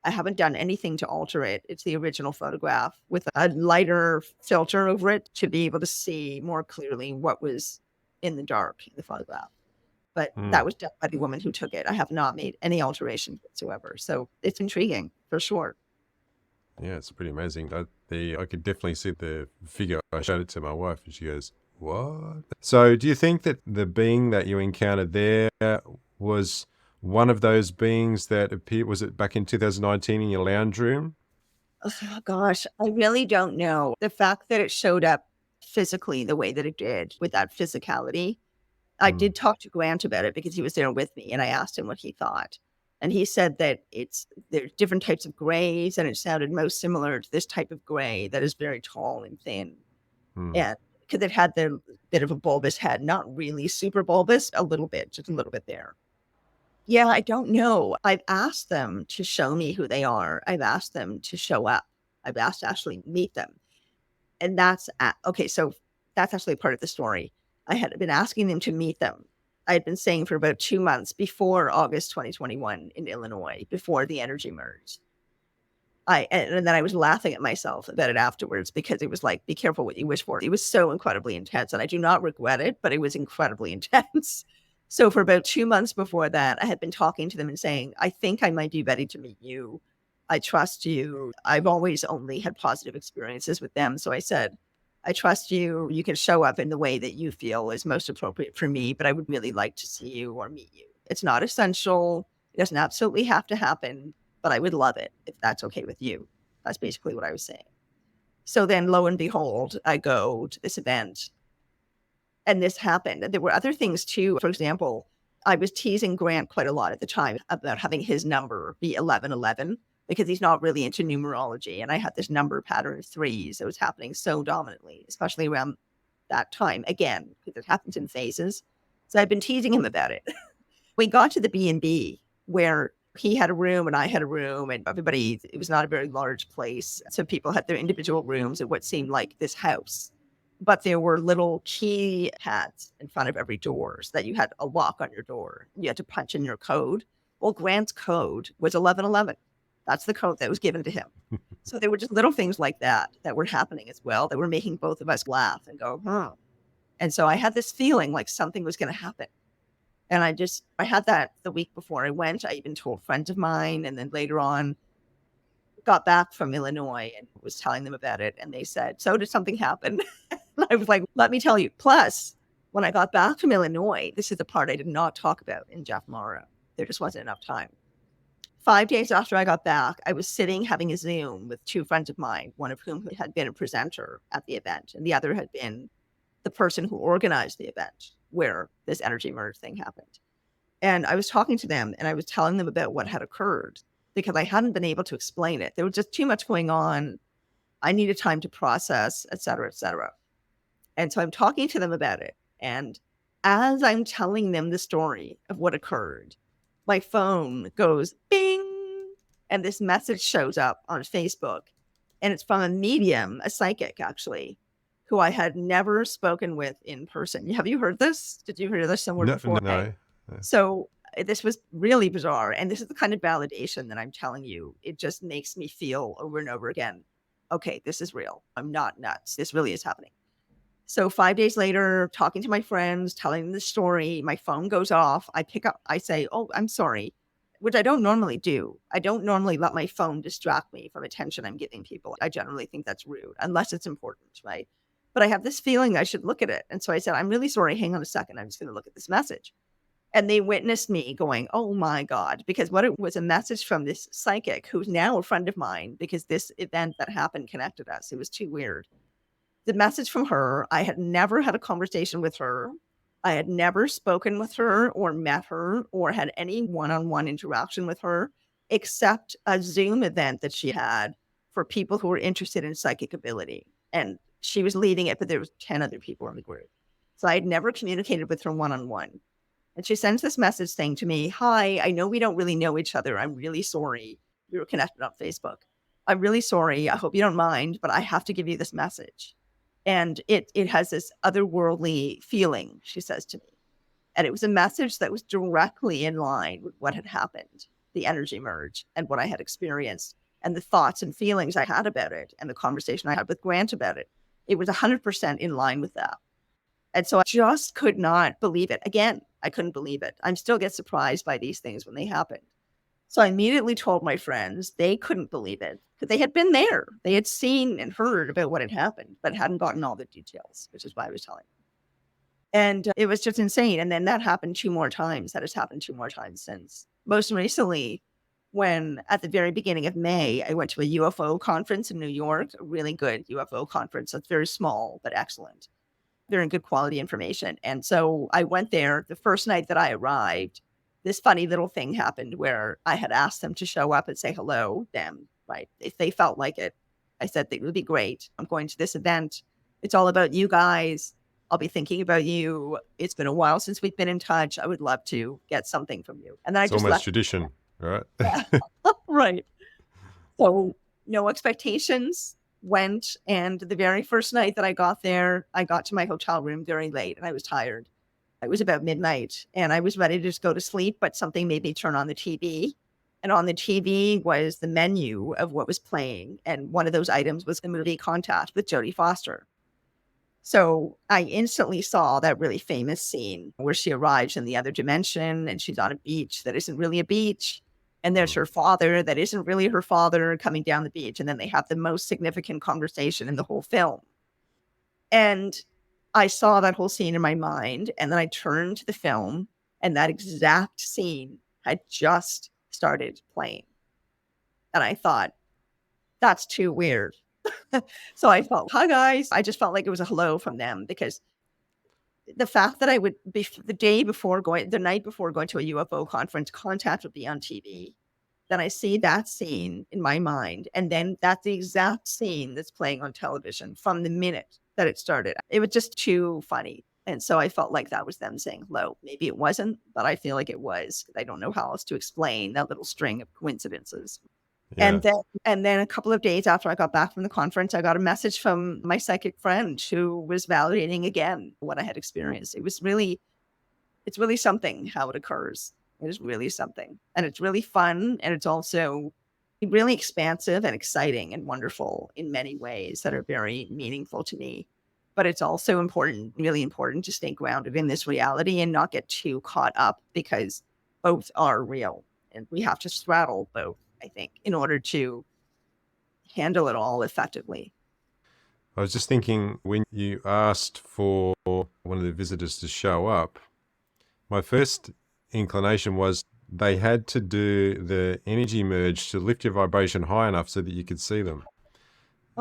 I haven't done anything to alter it. It's the original photograph with a lighter filter over it to be able to see more clearly what was in the dark in the photograph. But that was done by the woman who took it. I have not made any alterations whatsoever. So it's intriguing for sure. Yeah, it's pretty amazing. I could definitely see the figure. I showed it to my wife and she goes, what? So do you think that the being that you encountered there was one of those beings that appeared, was it back in 2019 in your lounge room? Oh, gosh, I really don't know. The fact that it showed up physically the way that it did with that physicality, I Mm. did talk to Grant about it because he was there with me and I asked him what he thought. And he said that there's different types of grays and it sounded most similar to this type of gray that is very tall and thin. Mm. And because it had the bit of a bulbous head, not really super bulbous, a little bit, just a little bit there. Yeah, I don't know. I've asked them to show me who they are. I've asked them to show up. I've asked to actually meet them. And okay, so that's actually part of the story. I had been asking them to meet them. I had been saying for about 2 months before August 2021 in Illinois, before the energy merge. And then I was laughing at myself about it afterwards because it was like, be careful what you wish for. It was so incredibly intense, and I do not regret it, but it was incredibly intense. So for about 2 months before that, I had been talking to them and saying, I think I might be ready to meet you. I trust you. I've always only had positive experiences with them. So I said, I trust you. You can show up in the way that you feel is most appropriate for me, but I would really like to see you or meet you. It's not essential. It doesn't absolutely have to happen, but I would love it if that's okay with you. That's basically what I was saying. So then lo and behold, I go to this event and this happened. And there were other things too. For example, I was teasing Grant quite a lot at the time about having his number be 1111 because he's not really into numerology. And I had this number pattern of threes that was happening so dominantly, especially around that time. Again, because it happens in phases. So I've been teasing him about it. We got to the B&B where he had a room and I had a room and everybody, it was not a very large place. So people had their individual rooms at what seemed like this house. But there were little key pads in front of every door so that you had a lock on your door. You had to punch in your code. Well, Grant's code was 1111. That's the code that was given to him. So there were just little things like that that were happening as well that were making both of us laugh and go, huh. And so I had this feeling like something was going to happen. And I had that the week before I went. I even told friends of mine. And then later on, got back from Illinois and was telling them about it. And they said, so did something happen? I was like, let me tell you. Plus, when I got back from Illinois, this is the part I did not talk about in Jeff Morrow. There just wasn't enough time. 5 days after I got back, I was sitting having a Zoom with 2 friends of mine, one of whom had been a presenter at the event, and the other had been the person who organized the event where this energy merge thing happened. And I was talking to them and I was telling them about what had occurred because I hadn't been able to explain it. There was just too much going on. I needed time to process, et cetera, et cetera. And so I'm talking to them about it. And as I'm telling them the story of what occurred, my phone goes bing, and this message shows up on Facebook. And it's from a medium, a psychic actually, who I had never spoken with in person. Have you heard this? Did you hear this somewhere No, before? no. So this was really bizarre. And this is the kind of validation that I'm telling you. It just makes me feel over and over again, okay, this is real. I'm not nuts. This really is happening. So 5 days later, talking to my friends, telling them the story, my phone goes off. I pick up, I say, oh, I'm sorry, which I don't normally do. I don't normally let my phone distract me from attention I'm giving people. I generally think that's rude, unless it's important, right? But I have this feeling I should look at it. And so I said, I'm really sorry. Hang on a second. I'm just going to look at this message. And they witnessed me going, oh my God, because what it was a message from this psychic who's now a friend of mine because this event that happened connected us. It was too weird. The message from her, I had never had a conversation with her. I had never spoken with her or met her or had any one-on-one interaction with her, except a Zoom event that she had for people who were interested in psychic ability. And she was leading it, but there was 10 other people in the group. So I had never communicated with her one-on-one. And she sends this message saying to me, hi, I know we don't really know each other. I'm really sorry. We were connected on Facebook. I'm really sorry. I hope you don't mind, but I have to give you this message. And it has this otherworldly feeling, she says to me. And it was a message that was directly in line with what had happened, the energy merge and what I had experienced and the thoughts and feelings I had about it and the conversation I had with Grant about it. It was 100% in line with that. And so I just could not believe it. Again, I couldn't believe it. I still get surprised by these things when they happen. So I immediately told my friends. They couldn't believe it because they had been there. They had seen and heard about what had happened, but hadn't gotten all the details, which is why I was telling them. And it was just insane. And then that happened 2 more times. That has happened 2 more times since. Most recently, when at the very beginning of May, I went to a UFO conference in New York, a really good UFO conference. That's very small, but excellent. Very good quality information. And so I went there the first night that I arrived. This funny little thing happened where I had asked them to show up and say hello, them, right? If they felt like it, I said it would be great. I'm going to this event. It's all about you guys. I'll be thinking about you. It's been a while since we've been in touch. I would love to get something from you. And then It's I just almost left. tradition, right? Yeah. Right. So no expectations, went. And the very first night that I got there, I got to my hotel room very late and I was tired. It was about midnight and I was ready to just go to sleep, but something made me turn on the TV. And on the TV was the menu of what was playing. And one of those items was the movie Contact with Jodie Foster. So I instantly saw that really famous scene where she arrives in the other dimension and she's on a beach that isn't really a beach. And there's her father that isn't really her father coming down the beach. And then they have the most significant conversation in the whole film. And I saw that whole scene in my mind. And then I turned to the film and that exact scene had just started playing. And I thought, that's too weird. So I felt, hi guys. I just felt like it was a hello from them because the fact that I would be the night before going to a UFO conference, Contact would be on TV. Then I see that scene in my mind. And then that's the exact scene that's playing on television from the minute that it started. It was just too funny. And so I felt like that was them saying hello. Maybe it wasn't, but I feel like it was. I don't know how else to explain that little string of coincidences. Yeah. And then a couple of days after I got back from the conference, I got a message from my psychic friend who was validating again what I had experienced. It's really something how it occurs. It is really something. And it's really fun. And it's also really expansive and exciting and wonderful in many ways that are very meaningful to me. But it's also important, really important to stay grounded in this reality and not get too caught up because both are real. And we have to straddle both, I think, in order to handle it all effectively. I was just thinking when you asked for one of the visitors to show up, my first inclination was they had to do the energy merge to lift your vibration high enough so that you could see them.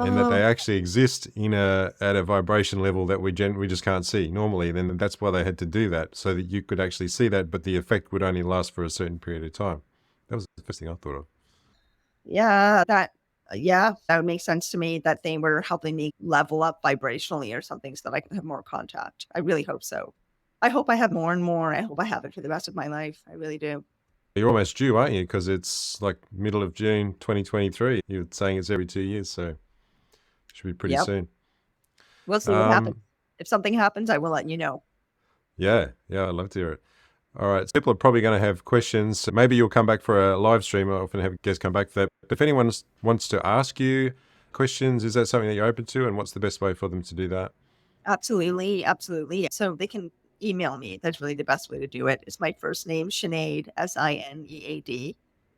and that they Oh, actually exist at a vibration level that we just can't see normally. Then that's why they had to do that, so that you could actually see that, but the effect would only last for a certain period of time. That was the first thing I thought of. yeah, that would make sense to me that they were helping me level up vibrationally or something so that I can have more contact. I really hope so. I hope I have more and more. I hope I have it for the rest of my life. I really do. You're almost due, aren't you? Because it's like middle of June 2023. You're saying it's every 2 years, so it should be pretty Yep. soon. We'll see what happens. Um, If something happens, I will let you know. yeah, I'd love to hear it. All right, so people are probably going to have questions. So maybe you'll come back for a live stream. I often have guests come back for that. But if anyone wants to ask you questions, is that something that you're open to? And what's the best way for them to do that? Absolutely. Absolutely. So they can email me. That's really the best way to do it. It's my first name, Sinead, Sinead,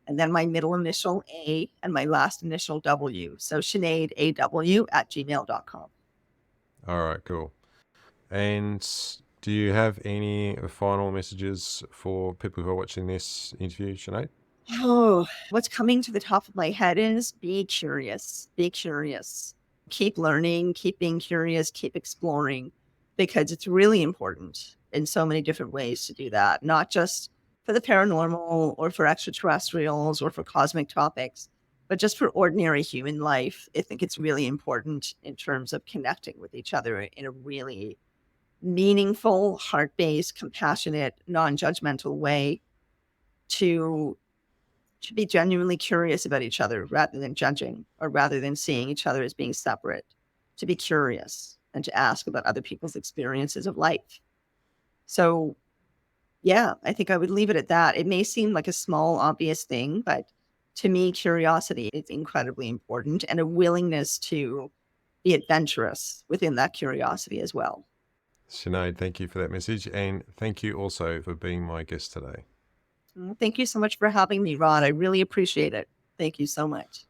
and then my middle initial A and my last initial W. So SineadAW@gmail.com. All right, cool. And do you have any final messages for people who are watching this interview, Sinead? Oh, what's coming to the top of my head is be curious. Be curious. Keep learning, keep being curious, keep exploring, because it's really important in so many different ways to do that, not just for the paranormal or for extraterrestrials or for cosmic topics, but just for ordinary human life. I think it's really important in terms of connecting with each other in a really meaningful, heart based, compassionate, non judgmental way to be genuinely curious about each other rather than judging or rather than seeing each other as being separate, to be curious and to ask about other people's experiences of life. So, yeah, I think I would leave it at that. It may seem like a small, obvious thing, but to me, curiosity is incredibly important and a willingness to be adventurous within that curiosity as well. Sinead, thank you for that message. And thank you also for being my guest today. Thank you so much for having me, Rod. I really appreciate it. Thank you so much.